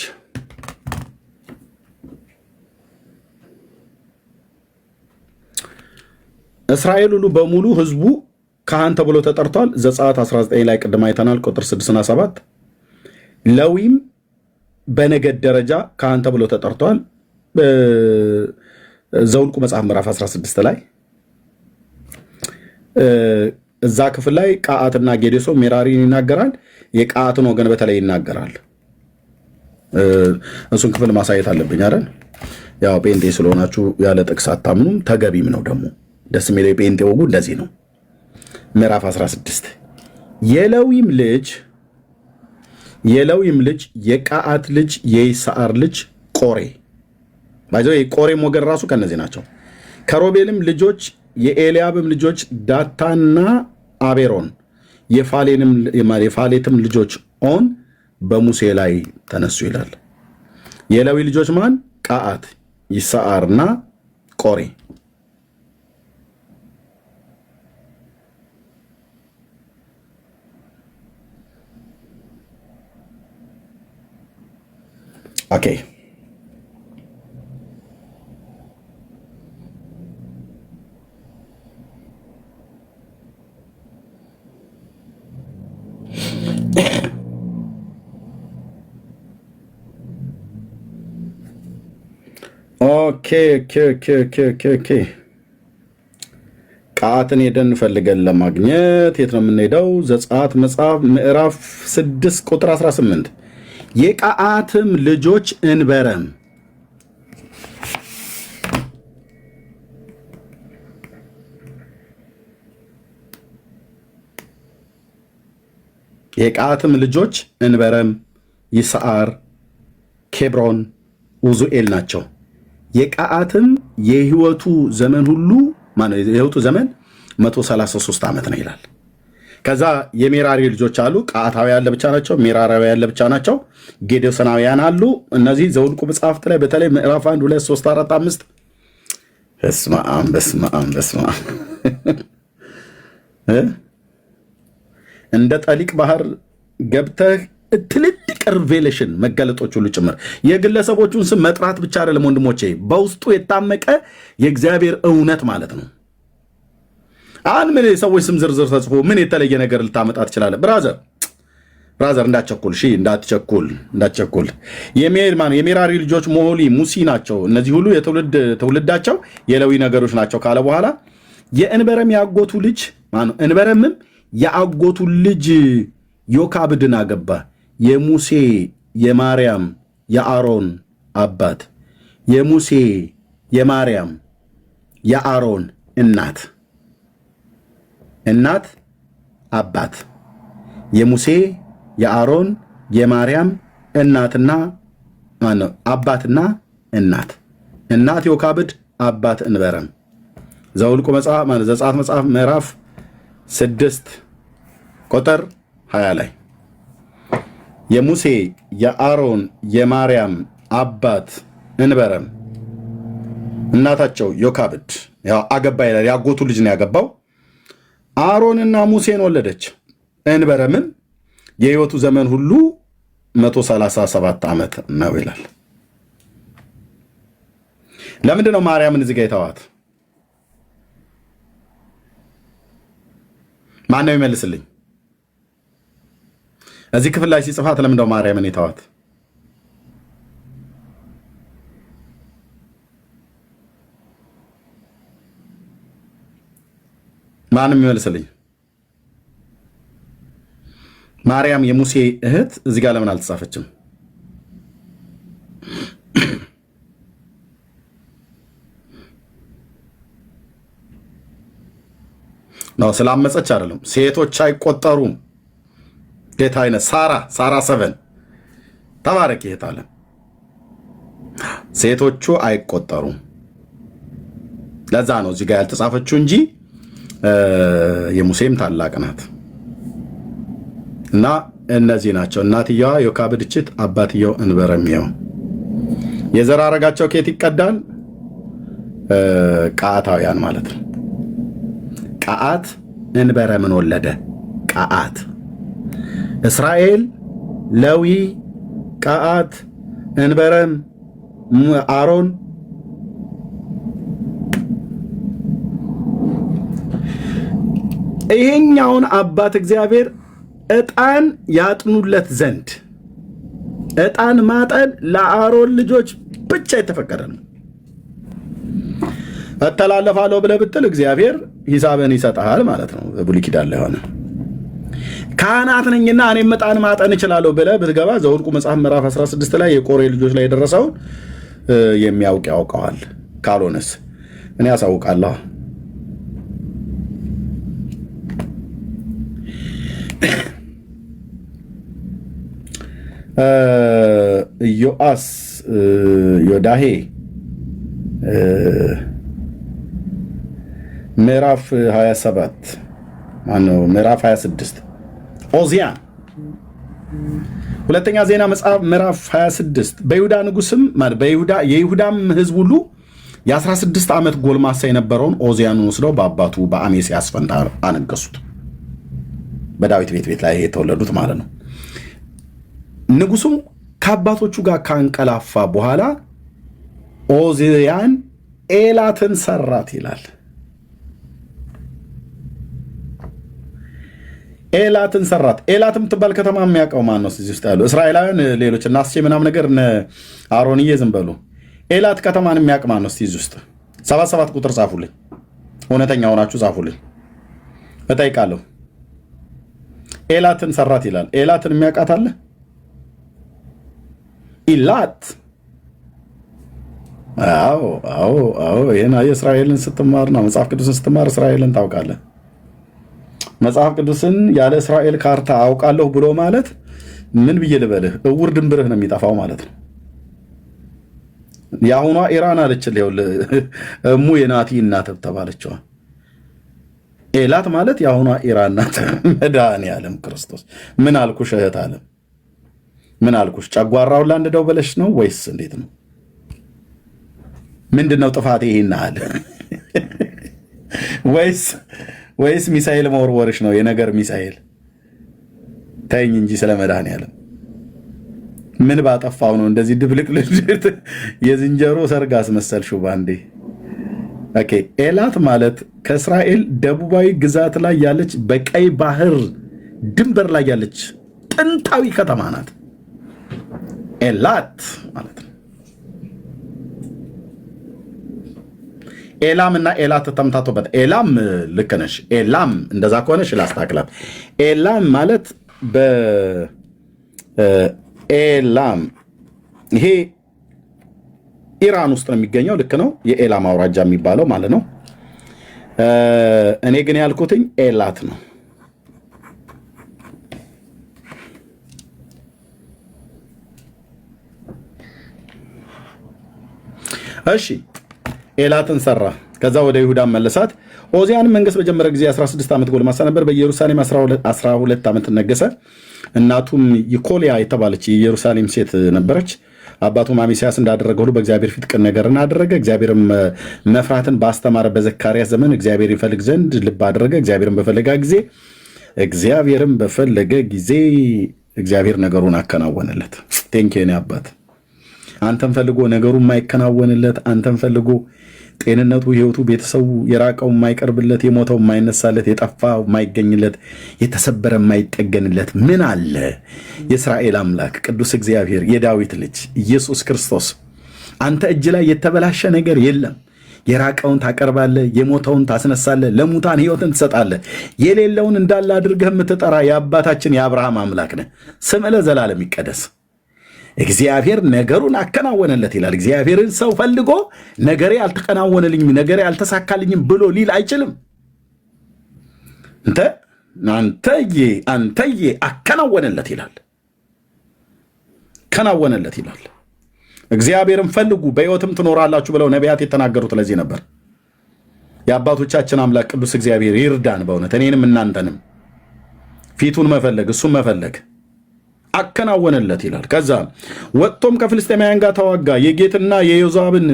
እስራኤል ሁሉ በሙሉ ህዝቡ ካህን ተብሎ ተጠርቷል። ዘጸአት 19 ላይ ቅድም አይተናል፣ ቁጥር 6 እና 7። ሌዊም በነገድ ደረጃ ካህን ተብሎ ተጠርቷል። ዘውልቁ መጽሐፍ ምዕራፍ 16 ላይ እዛ ክፍል ላይ ቃአትና ጌዴሶ ሜራሪን ይናገራል። የቃአትን ወገን በተለይ ይናገራል። እሱን ክፍል ማሳየት አለብኝ አይደል? ያው ጴንጤ ስለሆናችሁ ያለ ጥቅስ አታምኑም፣ ተገቢም ነው ደግሞ። ደስ የሚለው የጴንጤ ወጉ እንደዚህ ነው። ምዕራፍ 16 የሌዊም ልጅ የቃአት ልጅ የይስዓር ልጅ ቆሬ ባይዘው የቆሬም ወገን ራሱ ከነዚህ ናቸው። ከሮቤልም ልጆች የኤልያብም ልጆች ዳታንና አቤሮን የፋሌትም ልጆች ኦን በሙሴ ላይ ተነሱ ይላል። የሌዊ ልጆች ማን? ቃአት። ይስዓርና ቆሬ። ኦኬ ኦኬ ቀዓትን ሄደን ፈልገን ለማግኘት የት ነው የምንሄደው? ዘጸአት መጽሐፍ ምዕራፍ 6 ቁጥር 18 የቀዓትም ልጆች እንበረም የቀዓትም ልጆች እንበረም፣ ይስዓር፣ ኬብሮን፣ ኡዙኤል ናቸው። የቀዓትም የህይወቱ ዘመን ሁሉ ማለት የህይወቱ ዘመን 133 ዓመት ነው ይላል። ከዛ የሜራሪ ልጆች አሉ። ቀዓታውያን ለብቻ ናቸው፣ ሜራራውያን ለብቻ ናቸው፣ ጌዴሶናውያን አሉ። እነዚህ ዘውልቁ መጽሐፍት ላይ በተለይ ምዕራፍ 1 2 3 4 5 በስመ አብ እንደ ጠሊቅ ባህር ገብተህ ትልልቅ ሪቬሌሽን መገለጦች ሁሉ ጭምር የግለሰቦቹን ስም መጥራት ብቻ አይደለም ወንድሞቼ፣ በውስጡ የታመቀ የእግዚአብሔር እውነት ማለት ነው። አሁን ምን የሰዎች ስም ዝርዝር ተጽፎ ምን የተለየ ነገር ልታመጣ ትችላለህ? ብራዘር እንዳትቸኩል፣ እሺ እንዳትቸኩል። የሜራሪ ልጆች ሞሆሊ፣ ሙሲ ናቸው። እነዚህ ሁሉ ትውልዳቸው የሌዊ ነገሮች ናቸው ካለ በኋላ የእንበረም ያጎቱ ልጅ ማነው? እንበረምም የአጎቱ ልጅ ዮካብድን አገባ። የሙሴ የማርያም የአሮን አባት፣ የሙሴ የማርያም የአሮን እናት አባት፣ የሙሴ የአሮን የማርያም እናትና ማነው? አባትና እናት ዮካብድ፣ አባት እንበረም። ዘውልቁ መጽሐፍ ማለት ዘጸአት መጽሐፍ ምዕራፍ 6 ቁጥር 20 ላይ የሙሴ የአሮን የማርያም አባት እንበረም እናታቸው ዮካብድ ያው አገባ ይላል። ያጎቱ ልጅ ነው ያገባው። አሮንና ሙሴን ወለደች። እንበረምም የህይወቱ ዘመን ሁሉ 137 ዓመት ነው ይላል። ለምንድን ነው ማርያምን እዚህ ጋር የተዋት? ማን ነው ይመልስልኝ? እዚህ ክፍል ላይ ሲጽፋት ለምንድን ነው ማርያምን የተዋት? ማንም ይመልስልኝ። ማርያም የሙሴ እህት እዚህ ጋር ለምን አልተጻፈችም? ነው ስላመፀች አይደለም። ሴቶች አይቆጠሩም። ጌታ አይነ ሳራ 7 ተባረክ ይሄታለ። ሴቶቹ አይቆጠሩም። ለዛ ነው እዚህ ጋር ያልተጻፈችው እንጂ የሙሴም ታላቅ ናት። እና እነዚህ ናቸው። እናትየዋ ዮካብድ እችት፣ አባትየው እንበረምየው። የዘር ሐረጋቸው ከየት ይቀዳል? ቀዓታውያን ማለት ነው። ቀዓት እንበረምን ወለደ። ቀዓት እስራኤል፣ ሌዊ፣ ቀዓት፣ እንበረም፣ አሮን ይሄኛውን አባት እግዚአብሔር ዕጣን ያጥኑለት ዘንድ ዕጣን ማጠን ለአሮን ልጆች ብቻ የተፈቀደ ነው። እተላለፋለሁ ብለህ ብትል እግዚአብሔር ሂሳብን ይሰጣል ማለት ነው። በብሉይ ኪዳን ላይ ሆነ ካህናት ነኝና እኔም ዕጣን ማጠን እችላለሁ ብለህ ብትገባ ዘውልቁ መጽሐፍ ምዕራፍ 16 ላይ የቆሬ ልጆች ላይ የደረሰውን የሚያውቅ ያውቀዋል። ካልሆነስ እኔ ያሳውቃለሁ። ኢዮአስ ዮዳሄ ምዕራፍ 27 ማነው? ምዕራፍ 26 ኦዚያን ሁለተኛ ዜና መጽሐፍ ምዕራፍ 26 በይሁዳ ንጉስም ማለት የይሁዳም ህዝብ ሁሉ የ16 ዓመት ጎልማሳ የነበረውን ኦዚያንን ወስደው በአባቱ በአሜስያስ ፈንታ አነገሱት። በዳዊት ቤት ላይ የተወለዱት ማለት ነው። ንጉሱም ከአባቶቹ ጋር ካንቀላፋ በኋላ ኦዚያን ኤላትን ሰራት ይላል። ኤላትን ሰራት። ኤላት የምትባል ከተማ የሚያውቀው ማን ነው? እዚህ ውስጥ ያሉ እስራኤላውያን ሌሎች እና አስቼ ምናምን ነገር አሮንዬ ዝም በሉ። ኤላት ከተማን የሚያውቅ ማን ነው? እዚህ ውስጥ 77 ቁጥር ጻፉልኝ። እውነተኛ ሆናችሁ ጻፉልኝ እጠይቃለሁ። ኤላትን ሰራት ይላል። ኤላትን የሚያውቃት አለ? ኢላት አዎ ይሄን የእስራኤልን ስትማርና መጽሐፍ ቅዱስን ስትማር እስራኤልን ታውቃለህ። መጽሐፍ ቅዱስን ያለ እስራኤል ካርታ አውቃለሁ ብሎ ማለት ምን ብዬ ልበልህ? እውር ድንብርህ ነው የሚጠፋው ማለት ነው። የአሁኗ ኢራን አለችልህ እሙ የናቲ እናት ተባለችዋ። ኤላት ማለት የአሁኗ ኢራን ናት። መድኃኔዓለም ክርስቶስ ምን አልኩሽ እህት ዓለም? ምን አልኩሽ? ጨጓራውን ላንድደው ብለሽ ነው ወይስ እንዴት ነው? ምንድነው ጥፋቴ? ይሄን አለ ወይስ ሚሳኤል መወርወርሽ ነው? የነገር ሚሳኤል ተይኝ እንጂ ስለ መድኃኔዓለም ምን ባጠፋው ነው እንደዚህ ድብልቅልቅ የዝንጀሮ ሰርግ አስመሰልሽው ባንዴ? ኦኬ ኤላት ማለት ከእስራኤል ደቡባዊ ግዛት ላይ ያለች በቀይ ባህር ድንበር ላይ ያለች ጥንታዊ ከተማ ናት። ኤላት ማለት ነው። ኤላም እና ኤላት ተምታቶበት። ኤላም ልክ ነሽ። ኤላም እንደዛ ከሆነሽ ላስታክላት። ኤላም ማለት በኤላም ይሄ ኢራን ውስጥ ነው የሚገኘው። ልክ ነው። የኤላም አውራጃ የሚባለው ማለት ነው። እኔ ግን ያልኩትኝ ኤላት ነው። እሺ ኤላትን ሰራ። ከዛ ወደ ይሁዳ መለሳት። ኦዚያን መንገስ በጀመረ ጊዜ 16 ዓመት ጎልማሳ ነበር። በኢየሩሳሌም 12 ዓመት ነገሰ። እናቱም ይኮልያ የተባለች የኢየሩሳሌም ሴት ነበረች። አባቱም አሜስያስ እንዳደረገ ሁሉ በእግዚአብሔር ፊት ቅን ነገርን አደረገ። እግዚአብሔርም መፍራትን ባስተማረ በዘካርያስ ዘመን እግዚአብሔር ይፈልግ ዘንድ ልብ አደረገ። እግዚአብሔርን በፈለገ ጊዜ እግዚአብሔር ነገሩን አከናወነለት። ቴንኬን አባት አንተን ፈልጎ ነገሩ የማይከናወንለት፣ አንተን ፈልጎ ጤንነቱ፣ ህይወቱ፣ ቤተሰቡ የራቀው የማይቀርብለት፣ የሞተው የማይነሳለት፣ የጠፋው የማይገኝለት፣ የተሰበረ የማይጠገንለት ምን አለ? የእስራኤል አምላክ ቅዱስ እግዚአብሔር የዳዊት ልጅ ኢየሱስ ክርስቶስ አንተ እጅ ላይ የተበላሸ ነገር የለም። የራቀውን ታቀርባለህ፣ የሞተውን ታስነሳለህ፣ ለሙታን ህይወትን ትሰጣለህ፣ የሌለውን እንዳለ አድርገህ የምትጠራ የአባታችን የአብርሃም አምላክ ነህ። ስምህ ለዘላለም ይቀደስ። እግዚአብሔር ነገሩን አከናወነለት ይላል። እግዚአብሔርን ሰው ፈልጎ ነገሬ አልተከናወነልኝም፣ ነገሬ አልተሳካልኝም ብሎ ሊል አይችልም። አንተዬ አከናወነለት ይላል። ከናወነለት ይላል። እግዚአብሔርን ፈልጉ በሕይወትም ትኖራላችሁ ብለው ነቢያት የተናገሩት ለዚህ ነበር። የአባቶቻችን አምላክ ቅዱስ እግዚአብሔር ይርዳን በእውነት እኔንም እናንተንም። ፊቱን መፈለግ እሱም መፈለግ አከናወነለት ይላል። ከዛ ወጥቶም ከፍልስጤማውያን ጋር ተዋጋ። የጌትና የዮዛብን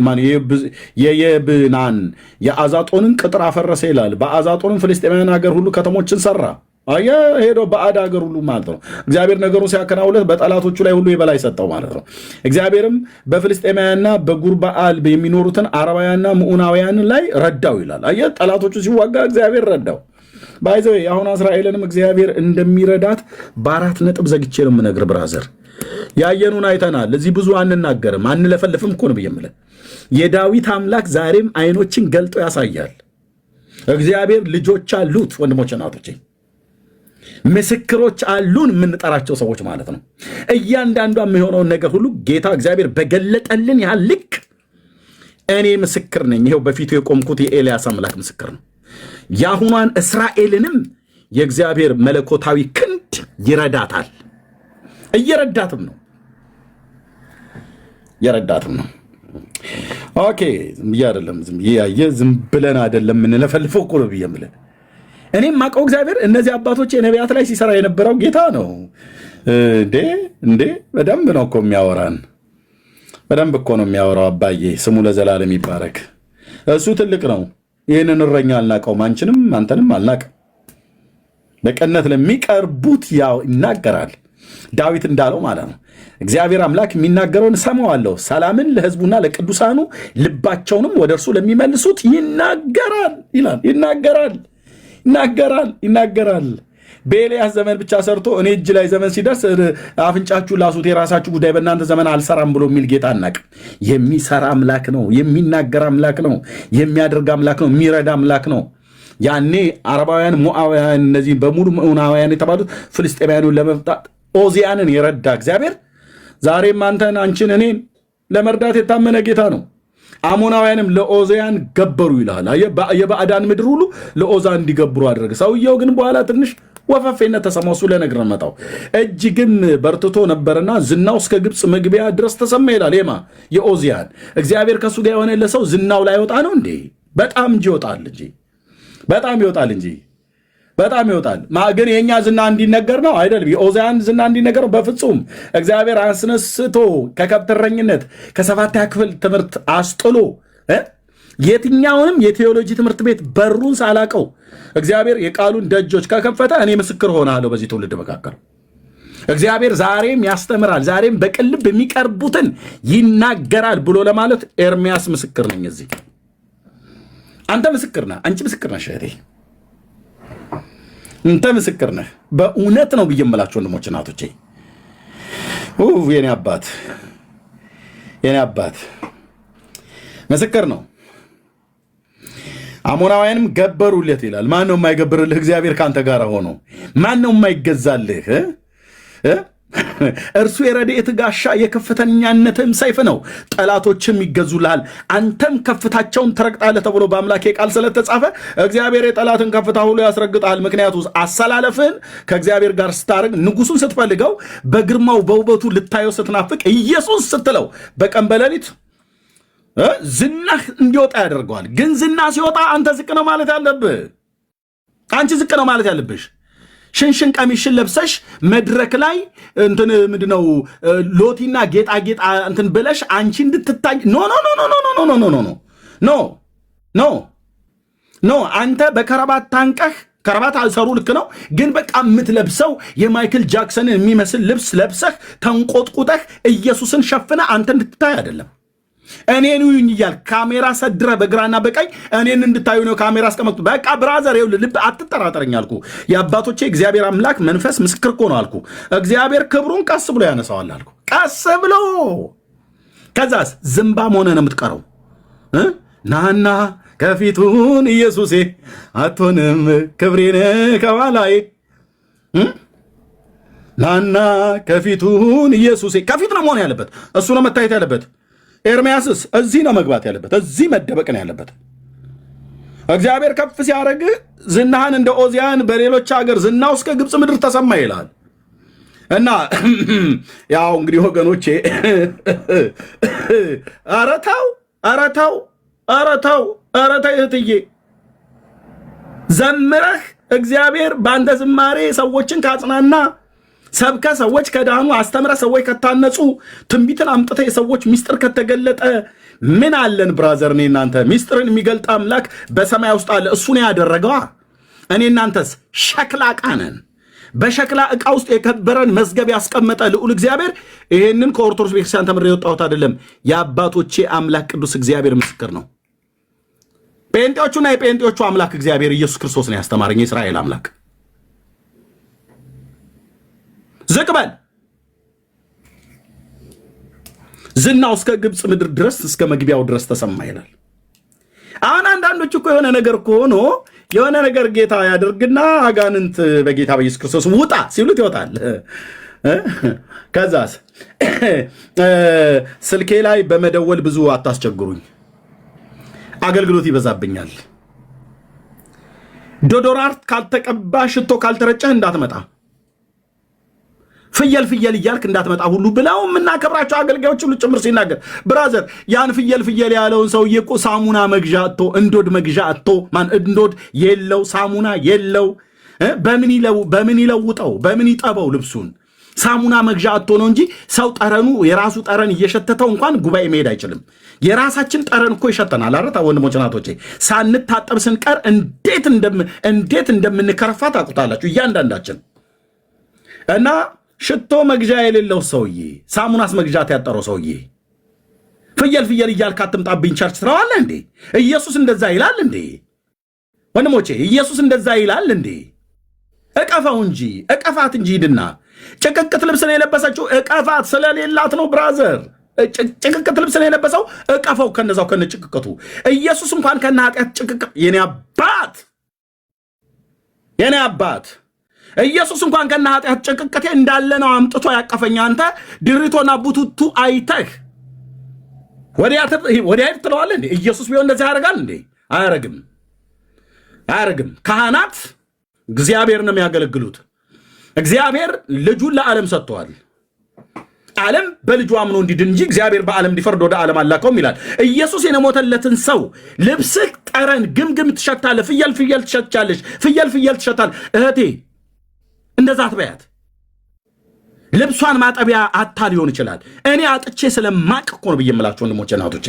የየብናን የአዛጦንን ቅጥር አፈረሰ ይላል። በአዛጦንም ፍልስጤማውያን ሀገር ሁሉ ከተሞችን ሰራ። ሄዶ በአድ ሀገር ሁሉ ማለት ነው። እግዚአብሔር ነገሩ ሲያከናውለት በጠላቶቹ ላይ ሁሉ የበላይ ሰጠው ማለት ነው። እግዚአብሔርም በፍልስጤማውያንና በጉርበአል የሚኖሩትን አረባውያንና ምዑናውያን ላይ ረዳው ይላል። ጠላቶቹ ሲዋጋ እግዚአብሔር ረዳው። ባይዘው አሁን እስራኤልንም እግዚአብሔር እንደሚረዳት በአራት ነጥብ ዘግቼ ነው የምነግር። ብራዘር ያየኑን አይተናል። እዚህ ብዙ አንናገርም አንለፈልፍም እኮ ነው ብዬምልህ። የዳዊት አምላክ ዛሬም አይኖችን ገልጦ ያሳያል። እግዚአብሔር ልጆች አሉት። ወንድሞች እናቶቼ ምስክሮች አሉን፣ የምንጠራቸው ሰዎች ማለት ነው። እያንዳንዷ የሚሆነውን ነገር ሁሉ ጌታ እግዚአብሔር በገለጠልን ያህል ልክ እኔ ምስክር ነኝ። ይኸው በፊቱ የቆምኩት የኤልያስ አምላክ ምስክር ነው። የአሁኗን እስራኤልንም የእግዚአብሔር መለኮታዊ ክንድ ይረዳታል። እየረዳትም ነው። ኦኬ ብዬ አይደለም ዝም ብለን አይደለም የምንለፈልፈው እኮ ነው ብዬ የምልህ። እኔም ማቀው እግዚአብሔር እነዚህ አባቶች የነቢያት ላይ ሲሰራ የነበረው ጌታ ነው። እንዴ በደንብ ነው እኮ የሚያወራን። በደንብ እኮ ነው የሚያወራው። አባዬ ስሙ ለዘላለም ይባረክ። እሱ ትልቅ ነው። ይህንን እረኛ አልናቀውም። አንቺንም አንተንም አልናቅም። በቀነት ለሚቀርቡት ያው ይናገራል። ዳዊት እንዳለው ማለት ነው። እግዚአብሔር አምላክ የሚናገረውን እሰማዋለሁ፣ ሰላምን ለሕዝቡና ለቅዱሳኑ ልባቸውንም ወደ እርሱ ለሚመልሱት ይናገራል ይላል። ይናገራል። በኤልያስ ዘመን ብቻ ሰርቶ እኔ እጅ ላይ ዘመን ሲደርስ አፍንጫችሁ ላሱት፣ የራሳችሁ ጉዳይ በእናንተ ዘመን አልሰራም ብሎ የሚል ጌታ አናቅም። የሚሰራ አምላክ ነው። የሚናገር አምላክ ነው። የሚያደርግ አምላክ ነው። የሚረዳ አምላክ ነው። ያኔ አረባውያን፣ ሞዓባውያን እነዚህ በሙሉ ምዑናውያን የተባሉት ፍልስጤማውያኑን ለመፍታት ኦዚያንን የረዳ እግዚአብሔር ዛሬም አንተን፣ አንቺን፣ እኔን ለመርዳት የታመነ ጌታ ነው። አሞናውያንም ለኦዚያን ገበሩ ይላል። የባዕዳን ምድር ሁሉ ለኦዛ እንዲገብሩ አደረገ። ሰውየው ግን በኋላ ትንሽ ወፈፌነት ተሰማው። እሱ ለነገር መጣው እጅግም በርትቶ ነበርና ዝናው እስከ ግብፅ መግቢያ ድረስ ተሰማ ይላል። የኦዚያን እግዚአብሔር ከእሱ ጋር የሆነ ለሰው ዝናው ላይ ወጣ ነው እንዴ? በጣም እንጂ ይወጣል እንጂ በጣም ይወጣል። ግን የእኛ ዝና እንዲነገር ነው አይደለም። የኦዚያን ዝና እንዲነገር ነው በፍጹም። እግዚአብሔር አስነስቶ ከከብት እረኝነት ከሰባተኛ ክፍል ትምህርት አስጥሎ የትኛውንም የቴዎሎጂ ትምህርት ቤት በሩን ሳላቀው እግዚአብሔር የቃሉን ደጆች ከከፈተ እኔ ምስክር ሆናለሁ በዚህ ትውልድ መካከል። እግዚአብሔር ዛሬም ያስተምራል፣ ዛሬም በቅልብ የሚቀርቡትን ይናገራል ብሎ ለማለት ኤርሚያስ ምስክር ነኝ። እዚህ አንተ ምስክር ነህ፣ አንቺ ምስክር ነሽ እህቴ፣ እንተ ምስክር ነህ። በእውነት ነው ብዬ እምላችሁ ወንድሞች እናቶቼ፣ የኔ አባት ምስክር ነው። አሞናውያንም ገበሩለት ይላል። ማን ነው የማይገብርልህ? እግዚአብሔር ካንተ ጋር ሆኖ ማን ነው የማይገዛልህ? እርሱ የረድኤት ጋሻ የከፍተኛነትም ሰይፍ ነው። ጠላቶችም ይገዙልሃል፣ አንተም ከፍታቸውን ትረግጣለህ ተብሎ በአምላኬ ቃል ስለተጻፈ እግዚአብሔር የጠላትን ከፍታ ሁሉ ያስረግጣል። ምክንያቱ አሰላለፍን ከእግዚአብሔር ጋር ስታደርግ፣ ንጉሱን ስትፈልገው፣ በግርማው በውበቱ ልታየው ስትናፍቅ፣ ኢየሱስ ስትለው በቀን በሌሊት ዝናህ እንዲወጣ ያደርገዋል። ግን ዝና ሲወጣ አንተ ዝቅ ነው ማለት ያለብህ፣ አንቺ ዝቅ ነው ማለት ያለብሽ። ሽንሽን ቀሚሽን ለብሰሽ መድረክ ላይ እንትን ምንድነው ሎቲና ጌጣጌጥ እንትን ብለሽ አንቺ እንድትታይ ኖ አንተ በከረባት ታንቀህ፣ ከረባት አልሰሩ ልክ ነው፣ ግን በቃ የምትለብሰው የማይክል ጃክሰንን የሚመስል ልብስ ለብሰህ ተንቆጥቁጠህ ኢየሱስን ሸፍነ አንተ እንድትታይ አይደለም። እኔን ይሁን እያል ካሜራ ሰድረ በግራና በቀኝ እኔን እንድታዩ ነው ካሜራ አስቀመጡ። በቃ ብራዘር ይኸውልህ፣ ልብ አትጠራጠረኝ አልኩ። የአባቶቼ እግዚአብሔር አምላክ መንፈስ ምስክር እኮ ነው አልኩ። እግዚአብሔር ክብሩን ቀስ ብሎ ያነሳዋል አልኩ። ቀስ ብሎ ከዛስ ዝምባም ሆነ ነው የምትቀረው። ናና ከፊቱን ኢየሱሴ አትሆንም ክብሬን ከኋላዬ፣ ናና ከፊቱን ኢየሱሴ። ከፊት ነው መሆን ያለበት፣ እሱ ነው መታየት ያለበት። ኤርምያስስ እዚህ ነው መግባት ያለበት፣ እዚህ መደበቅ ነው ያለበት። እግዚአብሔር ከፍ ሲያደርግ ዝናህን እንደ ኦዚያን በሌሎች ሀገር ዝናው እስከ ግብፅ ምድር ተሰማ ይላል። እና ያው እንግዲህ ወገኖቼ አረታው እህትዬ ዘምረህ እግዚአብሔር በአንተ ዝማሬ ሰዎችን ካጽናና፣ ሰብከ ሰዎች ከዳኑ፣ አስተምረ ሰዎች ከታነጹ፣ ትንቢትን አምጥተ የሰዎች ሚስጥር ከተገለጠ ምን አለን ብራዘር? እኔ እናንተ ሚስጥርን የሚገልጥ አምላክ በሰማይ ውስጥ አለ። እሱ ነው ያደረገዋ። እኔ እናንተስ ሸክላ ዕቃ ነን። በሸክላ ዕቃ ውስጥ የከበረን መዝገብ ያስቀመጠ ልዑል እግዚአብሔር። ይሄንን ከኦርቶዶክስ ቤተክርስቲያን ተምሬ የወጣሁት አይደለም። የአባቶቼ አምላክ ቅዱስ እግዚአብሔር ምስክር ነው። ጴንጤዎቹና የጴንጤዎቹ አምላክ እግዚአብሔር ኢየሱስ ክርስቶስ ነው ያስተማረኝ። የእስራኤል አምላክ ዝቅ በል። ዝናው እስከ ግብፅ ምድር ድረስ እስከ መግቢያው ድረስ ተሰማ ይላል። አሁን አንዳንዶች እኮ የሆነ ነገር ከሆኖ የሆነ ነገር ጌታ ያደርግና አጋንንት በጌታ በኢየሱስ ክርስቶስ ውጣ ሲሉት ይወጣል። ከዛስ ስልኬ ላይ በመደወል ብዙ አታስቸግሩኝ፣ አገልግሎት ይበዛብኛል። ዶዶራንት ካልተቀባ ሽቶ ካልተረጨህ እንዳትመጣ፣ ፍየል እያልክ እንዳትመጣ ሁሉ ብለው የምናከብራቸው አገልጋዮች ሁሉ ጭምር ሲናገር፣ ብራዘር ያን ፍየል ያለውን ሰውዬ እኮ ሳሙና መግዣ አጥቶ እንዶድ መግዣ አጥቶ እንዶድ የለው ሳሙና የለው፣ በምን ይለውጠው? በምን ይጠበው ልብሱን? ሳሙና መግዣ አጥቶ ነው እንጂ ሰው ጠረኑ የራሱ ጠረን እየሸተተው እንኳን ጉባኤ መሄድ አይችልም። የራሳችን ጠረን እኮ ይሸተናል። አረታ ወንድሞች ናቶቼ፣ ሳንታጠብ ስንቀር እንዴት እንደምንከረፋ ታውቁታላችሁ እያንዳንዳችን። እና ሽቶ መግዣ የሌለው ሰውዬ፣ ሳሙናስ መግዣት ያጠረው ሰውዬ ፍየል እያልክ አትምጣብኝ ቸርች ትለዋለህ እንዴ? ኢየሱስ እንደዛ ይላል እንዴ? ወንድሞቼ ኢየሱስ እንደዛ ይላል እንዴ? እቀፈው እንጂ እቀፋት እንጂ ሂድና ጭቅቅት ልብስ ነው የለበሰችው። እቀፋት ስለሌላት ነው ብራዘር። ጭቅቅት ልብስ ነው የለበሰው። እቀፈው ከነዛው ከነ ጭቅቅቱ። ኢየሱስ እንኳን ከነ ኃጢአት ጭቅቅት የኔ አባት ኢየሱስ እንኳን ከነ ኃጢአት ጭቅቅቴ እንዳለ ነው አምጥቶ ያቀፈኝ። አንተ ድሪቶና ቡቱቱ አይተህ ወዲያ ትለዋለህ እንዴ? ኢየሱስ ቢሆን እንደዚህ ያደርጋል እንዴ? አያረግም። ካህናት እግዚአብሔር ነው የሚያገለግሉት። እግዚአብሔር ልጁን ለዓለም ሰጥቷል። ዓለም በልጁ አምኖ እንዲድን እንጂ እግዚአብሔር በዓለም እንዲፈርድ ወደ ዓለም አላከውም ይላል። ኢየሱስ የሞተለትን ሰው ልብስህ ጠረን ግምግም ትሸታለህ። ፍየል ትሸታለሽ። ፍየል ትሸታል። እህቴ እንደዛ አትበያት። ልብሷን ማጠቢያ አታ ሊሆን ይችላል። እኔ አጥቼ ስለማቅ እኮ ነው ብዬ የምላችሁ ወንድሞቼ እናቶቼ።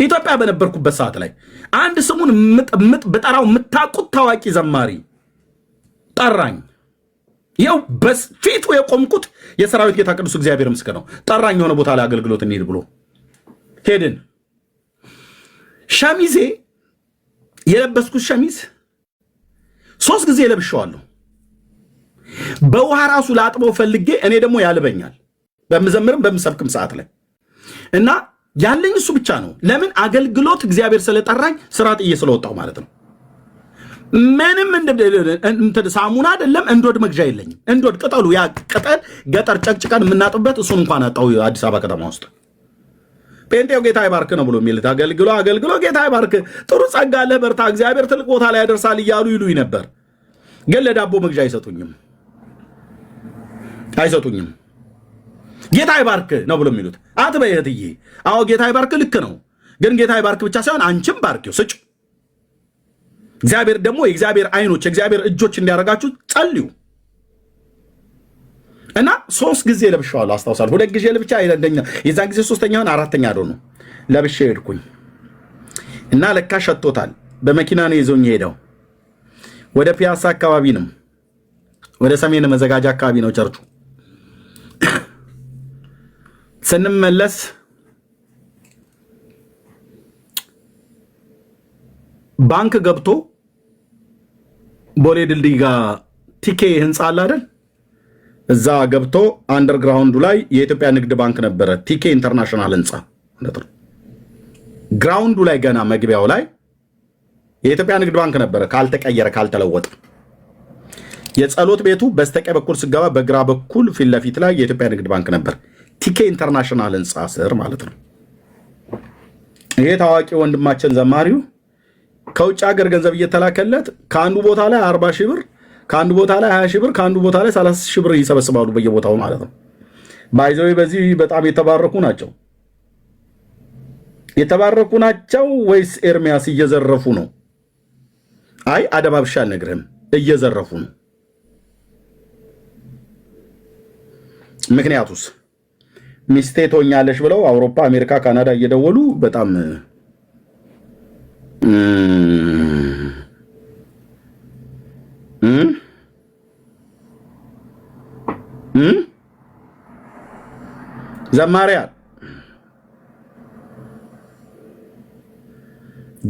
ኢትዮጵያ በነበርኩበት ሰዓት ላይ አንድ ስሙን በጠራው የምታውቁት ታዋቂ ዘማሪ ጠራኝ። ይኸው በፊቱ የቆምኩት የሰራዊት ጌታ ቅዱስ እግዚአብሔር ምስክር ነው። ጠራኝ የሆነ ቦታ ላይ አገልግሎት እንሂድ ብሎ ሄድን። ሸሚዜ የለበስኩት ሸሚዝ 3 ጊዜ ለብሼዋለሁ። በውሃ ራሱ ላጥበው ፈልጌ እኔ ደግሞ ያልበኛል በምዘምርም በምሰብክም ሰዓት ላይ እና ያለኝ እሱ ብቻ ነው። ለምን አገልግሎት እግዚአብሔር ስለጠራኝ ስራ ጥዬ ስለወጣው ማለት ነው። ምንም ሳሙና አይደለም እንዶድ መግዣ የለኝም። እንዶድ ቅጠሉ ያ ቅጠል ገጠር ጨቅጭቀን የምናጥበት እሱን እንኳን አጣው አዲስ አበባ ከተማ ውስጥ። ጴንጤው ጌታ ይባርክ ነው ብሎ የሚል አገልግሎ ጌታ ይባርክ፣ ጥሩ ጸጋ አለህ፣ በርታ፣ እግዚአብሔር ትልቅ ቦታ ላይ ያደርሳል እያሉ ይሉኝ ነበር። ግን ለዳቦ መግዣ አይሰጡኝም። ጌታ ይባርክ ነው ብሎ የሚሉት አትበይ እህትዬ። አዎ ጌታ ይባርክ ልክ ነው። ግን ጌታ ይባርክ ብቻ ሳይሆን አንቺም ባርኪው ስጭ። እግዚአብሔር ደግሞ የእግዚአብሔር አይኖች የእግዚአብሔር እጆች እንዲያደርጋችሁ ጸልዩ። እና 3 ጊዜ ለብሼዋለሁ አስታውሳለሁ። 2 ጊዜ ለብቻ አይደኛ የዛን ጊዜ 3ኛውን 4ኛ አዶ ነው ለብሼ ሄድኩኝ እና ለካ ሸቶታል። በመኪና ነው ይዞኝ ሄደው ወደ ፒያሳ አካባቢ ነው፣ ወደ ሰሜን መዘጋጃ አካባቢ ነው ቸርቹ። ስንመለስ ባንክ ገብቶ ቦሌ ድልድይ ጋር ቲኬ ህንፃ አለ አይደል? እዛ ገብቶ አንደርግራውንዱ ላይ የኢትዮጵያ ንግድ ባንክ ነበረ። ቲኬ ኢንተርናሽናል ህንፃ ግራውንዱ ላይ ገና መግቢያው ላይ የኢትዮጵያ ንግድ ባንክ ነበረ፣ ካልተቀየረ ካልተለወጠ። የጸሎት ቤቱ በስተቀኝ በኩል ስገባ በግራ በኩል ፊት ለፊት ላይ የኢትዮጵያ ንግድ ባንክ ነበር። ቲኬ ኢንተርናሽናል ህንፃ ስር ማለት ነው። ይሄ ታዋቂ ወንድማችን ዘማሪው ከውጭ ሀገር ገንዘብ እየተላከለት ከአንዱ ቦታ ላይ 40 ሺህ ብር፣ ከአንዱ ቦታ ላይ 20 ሺህ ብር፣ ከአንዱ ቦታ ላይ 30 ሺህ ብር ይሰበስባሉ በየቦታው ማለት ነው። ባይዘው በዚህ በጣም የተባረኩ ናቸው። የተባረኩ ናቸው ወይስ ኤርሚያስ እየዘረፉ ነው? አይ አደባብሻ አልነግርህም፣ እየዘረፉ ነው። ምክንያቱስ ሚስቴ ትሆኛለሽ ብለው አውሮፓ፣ አሜሪካ፣ ካናዳ እየደወሉ በጣም ዘማሪያ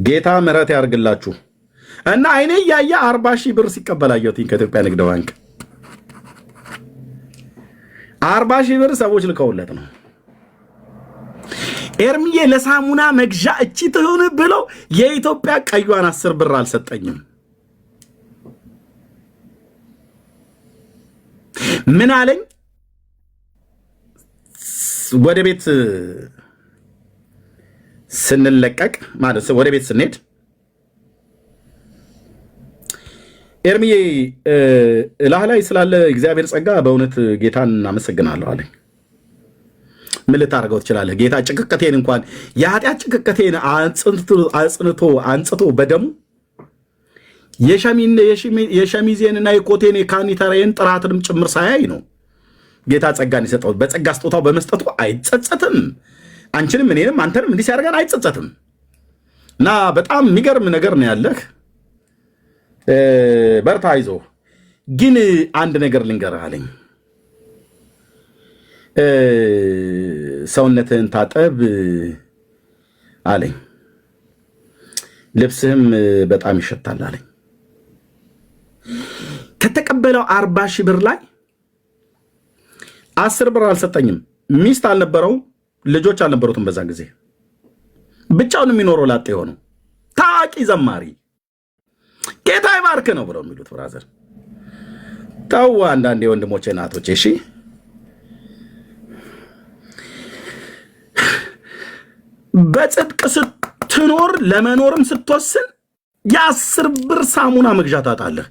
ጌታ ምሕረት ያርግላችሁ እና አይኔ እያየ 40 ሺህ ብር ሲቀበላየሁትኝ ከኢትዮጵያ ንግድ ባንክ 40 ሺህ ብር ሰዎች ልከውለት ነው። ኤርሚዬ ለሳሙና መግዣ እቺ ትሆን ብለው የኢትዮጵያ ቀዩን 10 ብር አልሰጠኝም። ምን አለኝ? ወደ ቤት ስንለቀቅ ማለት ወደ ቤት ስንሄድ ኤርሚዬ እላህ ላይ ስላለ እግዚአብሔር ጸጋ በእውነት ጌታን እናመሰግናለሁ አለኝ። ምን ልታደርገው ትችላለህ? ጌታ ጭቅቅቴን እንኳን የኃጢአት ጭቅቅቴን አንጽቶ በደሙ የሸሚዜንና የኮቴን የካኒተራዬን ጥራትንም ጭምር ሳያይ ነው ጌታ ጸጋን ይሰጠው። በጸጋ ስጦታው በመስጠቱ አይጸጸትም። አንቺንም እኔንም አንተንም እንዲህ ሲያደርገን አይጸጸትም። እና በጣም የሚገርም ነገር ነው ያለህ። በርታ፣ አይዞህ። ግን አንድ ነገር ልንገርህ አለኝ። ሰውነትህን ታጠብ አለኝ። ልብስህም በጣም ይሸታል አለኝ። ከተቀበለው 40 ሺህ ብር ላይ 10 ብር አልሰጠኝም። ሚስት አልነበረው፣ ልጆች አልነበሩትም። በዛ ጊዜ ብቻውን የሚኖረው ላጤ የሆነው ታዋቂ ዘማሪ ጌታ ይባርክ ነው ብለው የሚሉት ብራዘር። ተው አንዳንዴ ወንድሞቼ እናቶቼ፣ እሺ በጽድቅ ስትኖር ለመኖርም ስትወስን የ10 ብር ሳሙና መግዣ ታጣለህ።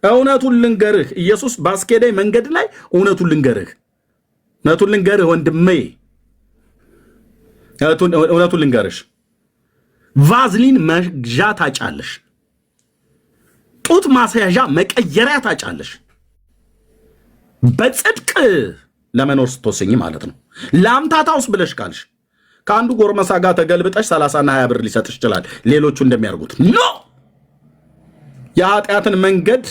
እውነቱን ልንገርህ ኢየሱስ ባስኬዳይ መንገድ ላይ እውነቱን ልንገርህ ወንድሜ፣ እውነቱን ልንገርሽ፣ ቫዝሊን መግዣ ታጫለሽ፣ ጡት ማስያዣ መቀየሪያ ታጫለሽ። በጽድቅ ለመኖር ስትወስኝ ማለት ነው። ለአምታታውስ ብለሽ ካልሽ ከአንዱ ጎርመሳ ጋር ተገልብጠሽ 30 እና 20 ብር ሊሰጥሽ ይችላል። ሌሎቹ እንደሚያርጉት ኖ፣ የኃጢአትን መንገድ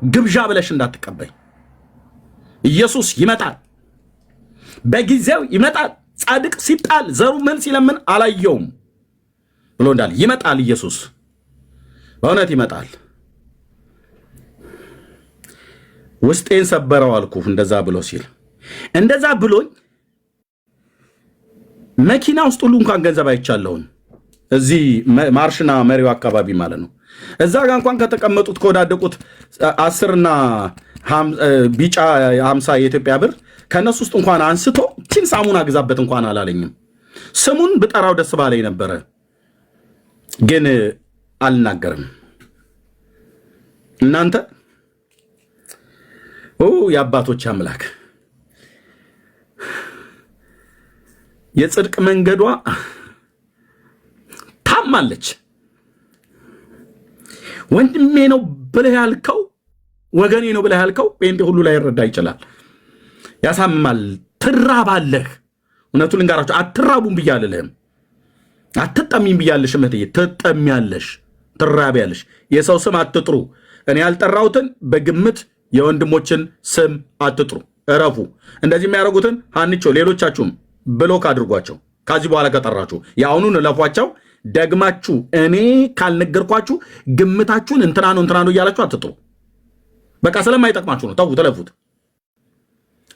ግብዣ ብለሽ እንዳትቀበይ። ኢየሱስ ይመጣል፣ በጊዜው ይመጣል። ጻድቅ ሲጣል ዘሩ ምን ሲለምን አላየውም ብሎ እንዳል ይመጣል። ኢየሱስ በእውነት ይመጣል። ውስጤን ሰበረው አልኩ እንደዛ ብሎ ሲል። እንደዛ ብሎኝ መኪና ውስጥ ሁሉ እንኳን ገንዘብ አይቻለሁኝ። እዚህ ማርሽና መሪው አካባቢ ማለት ነው። እዛ ጋር እንኳን ከተቀመጡት ከወዳደቁት 10 እና ቢጫ 50 የኢትዮጵያ ብር ከነሱ ውስጥ እንኳን አንስቶ ቺን ሳሙና ግዛበት እንኳን አላለኝም። ስሙን ብጠራው ደስ ባለኝ ነበረ፣ ግን አልናገርም። እናንተ የአባቶች አምላክ የጽድቅ መንገዷ ታማለች። ወንድሜ ነው ብለህ ያልከው፣ ወገኔ ነው ብለህ ያልከው ጴንጤ ሁሉ ላይ ይረዳ ይችላል። ያሳምማል። ትራባለህ። እውነቱን ልንገራችሁ፣ አትራቡም ብያለህም፣ አትጠሚም ብያለሽ። እህትዬ ትጠሚያለሽ፣ ትራቢያለሽ። የሰው ስም አትጥሩ። እኔ ያልጠራሁትን በግምት የወንድሞችን ስም አትጥሩ። እረፉ። እንደዚህ የሚያደርጉትን ሀንቾ፣ ሌሎቻችሁም ብሎክ አድርጓቸው። ከዚህ በኋላ ከጠራችሁ የአሁኑን እለፏቸው። ደግማችሁ እኔ ካልነገርኳችሁ ግምታችሁን እንትና ነው እያላችሁ አትጥሩ። በቃ ስለማይጠቅማችሁ ነው። ተው፣ ተለፉት።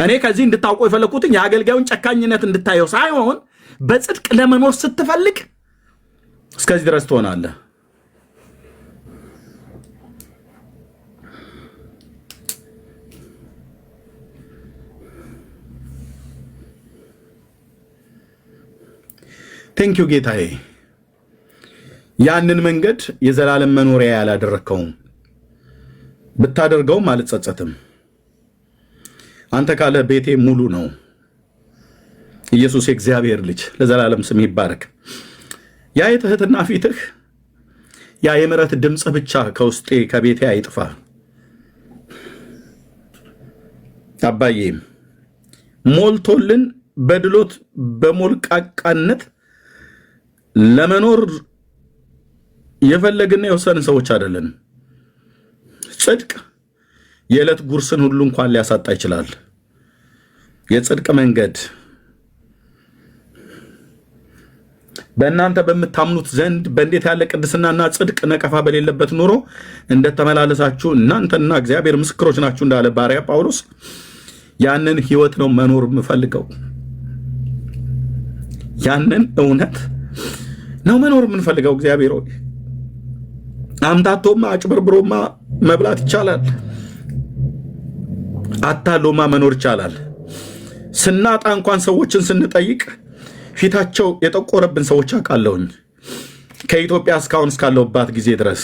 እኔ ከዚህ እንድታውቁ የፈለግኩትን የአገልጋዩን ጨካኝነት እንድታየው ሳይሆን በጽድቅ ለመኖር ስትፈልግ እስከዚህ ድረስ ትሆናለህ። ቴንኪው ጌታዬ። ያንን መንገድ የዘላለም መኖሪያ ያላደረከውም ብታደርገውም አልጸጸትም። አንተ ካለ ቤቴ ሙሉ ነው። ኢየሱስ የእግዚአብሔር ልጅ ለዘላለም ስም ይባረክ። ያ የትህትና ፊትህ፣ ያ የምሕረት ድምፅ ብቻ ከውስጤ ከቤቴ አይጥፋ። አባዬ ሞልቶልን በድሎት በሞልቃቃነት ለመኖር የፈለግና የወሰንን ሰዎች አይደለንም። ጽድቅ የዕለት ጉርስን ሁሉ እንኳን ሊያሳጣ ይችላል። የጽድቅ መንገድ በእናንተ በምታምኑት ዘንድ በእንዴት ያለ ቅድስናና ጽድቅ ነቀፋ በሌለበት ኑሮ እንደተመላለሳችሁ እናንተና እግዚአብሔር ምስክሮች ናችሁ እንዳለ ባሪያ ጳውሎስ፣ ያንን ህይወት ነው መኖር የምፈልገው። ያንን እውነት ነው መኖር የምንፈልገው። እግዚአብሔር ሆይ አምታቶማ አጭበርብሮማ መብላት ይቻላል። አታሎማ መኖር ይቻላል። ስናጣ እንኳን ሰዎችን ስንጠይቅ ፊታቸው የጠቆረብን ሰዎች አውቃለሁኝ ከኢትዮጵያ እስካሁን እስካለሁባት ጊዜ ድረስ።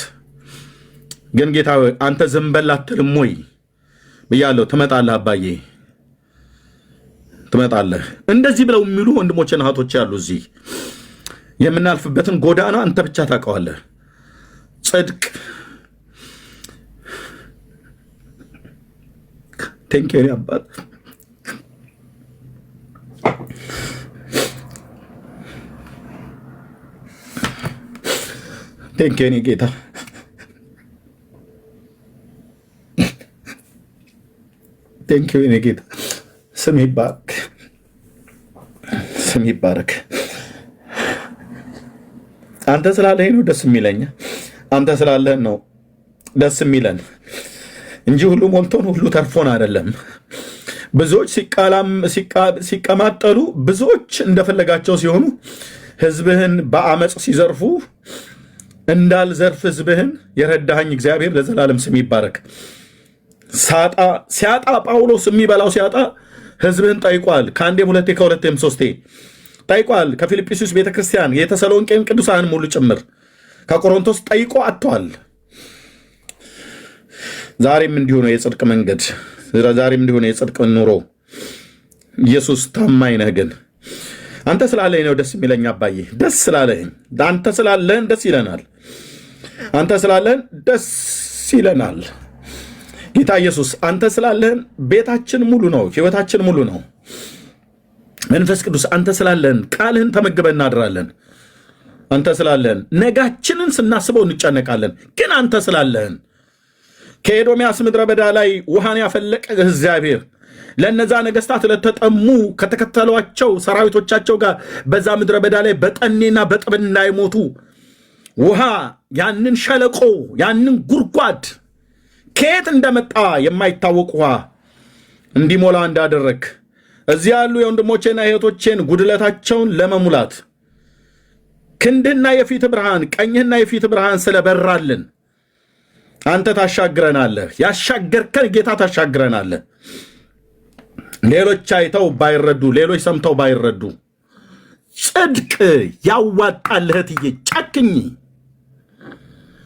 ግን ጌታ አንተ ዝም በል አትልም ወይ ብያለሁ። ትመጣለህ አባዬ፣ ትመጣለህ። እንደዚህ ብለው የሚሉ ወንድሞችና እህቶች ያሉ እዚህ የምናልፍበትን ጎዳና አንተ ብቻ ታውቀዋለህ። ጽድቅ ቴንክ ዩ አባት ቴንክ ዩ ጌታ ቴንክ ዩ ጌታ ስም ይባረክ ስም ይባረክ። አንተ ስላለህ ነው ደስ የሚለኝ። አንተ ስላለህ ነው ደስ የሚለን እንጂ ሁሉ ሞልቶን ሁሉ ተርፎን አይደለም። ብዙዎች ሲቀማጠሉ፣ ብዙዎች እንደፈለጋቸው ሲሆኑ፣ ህዝብህን በአመፅ ሲዘርፉ እንዳልዘርፍ ህዝብህን የረዳኸኝ እግዚአብሔር ለዘላለም ስም ይባረክ። ሲያጣ ጳውሎስ የሚበላው ሲያጣ ህዝብህን ጠይቋል። ከአንዴም ሁለቴ ከሁለቴም ሶስቴ ጠይቋል። ከፊልጵስዩስ ቤተክርስቲያን የተሰሎንቄን ቅዱሳን ሙሉ ጭምር ከቆሮንቶስ ጠይቆ አጥቷል። ዛሬም እንዲሁ ነው የጽድቅ መንገድ፣ ዛሬም እንዲሁ ነው የጽድቅ ኑሮ። ኢየሱስ ታማኝ ነህ። ግን አንተ ስላለኝ ነው ደስ የሚለኝ አባዬ፣ ደስ ስላለኝ። አንተ ስላለህን ደስ ይለናል። አንተ ስላለህን ደስ ይለናል። ጌታ ኢየሱስ አንተ ስላለህን ቤታችን ሙሉ ነው፣ ህይወታችን ሙሉ ነው። መንፈስ ቅዱስ አንተ ስላለህን ቃልህን ተመግበን እናድራለን። አንተ ስላለህን ነጋችንን ስናስበው እንጨነቃለን። ግን አንተ ስላለህን ከኤዶምያስ ምድረ በዳ ላይ ውሃን ያፈለቀ እግዚአብሔር ለነዛ ነገስታት ለተጠሙ ከተከተሏቸው ሰራዊቶቻቸው ጋር በዛ ምድረ በዳ ላይ በጠኔና በጥም እንዳይሞቱ ውሃ ያንን ሸለቆ ያንን ጉድጓድ ከየት እንደመጣ የማይታወቅ ውሃ እንዲሞላ እንዳደረግ እዚህ ያሉ የወንድሞቼና የእህቶቼን ጉድለታቸውን ለመሙላት ክንድህና የፊት ብርሃን ቀኝህና የፊት ብርሃን ስለበራልን አንተ ታሻግረናለህ። ያሻገርከን ጌታ ታሻግረናለህ። ሌሎች አይተው ባይረዱ፣ ሌሎች ሰምተው ባይረዱ ጽድቅ ያዋጣል። እህትዬ ጨክኝ።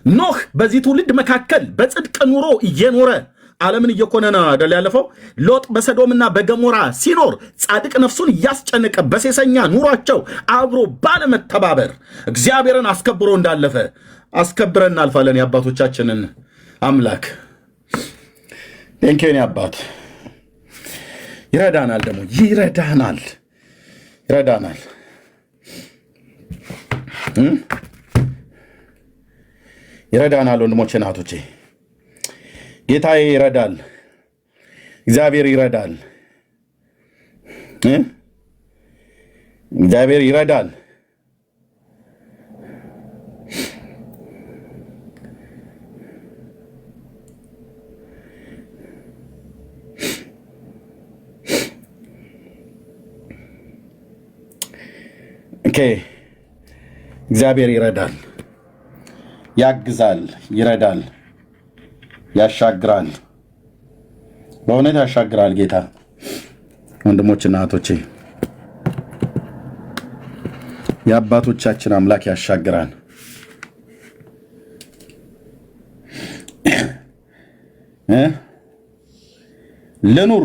ኖህ በዚህ ትውልድ መካከል በጽድቅ ኑሮ እየኖረ ዓለምን እየኮነነ አይደል ያለፈው። ሎጥ በሰዶምና በገሞራ ሲኖር ጻድቅ ነፍሱን እያስጨነቀ በሴሰኛ ኑሯቸው አብሮ ባለመተባበር እግዚአብሔርን አስከብሮ እንዳለፈ አስከብረን እናልፋለን። የአባቶቻችንን አምላክ ቴንኪውን አባት ይረዳናል፣ ደግሞ ይረዳናል። ወንድሞቼ እናቶቼ፣ ጌታዬ ይረዳል። እግዚአብሔር ይረዳል። እግዚአብሔር ይረዳል። እግዚአብሔር ይረዳል፣ ያግዛል፣ ይረዳል፣ ያሻግራል። በእውነት ያሻግራል ጌታ። ወንድሞችና እህቶቼ የአባቶቻችን አምላክ ያሻግራል። ልኑር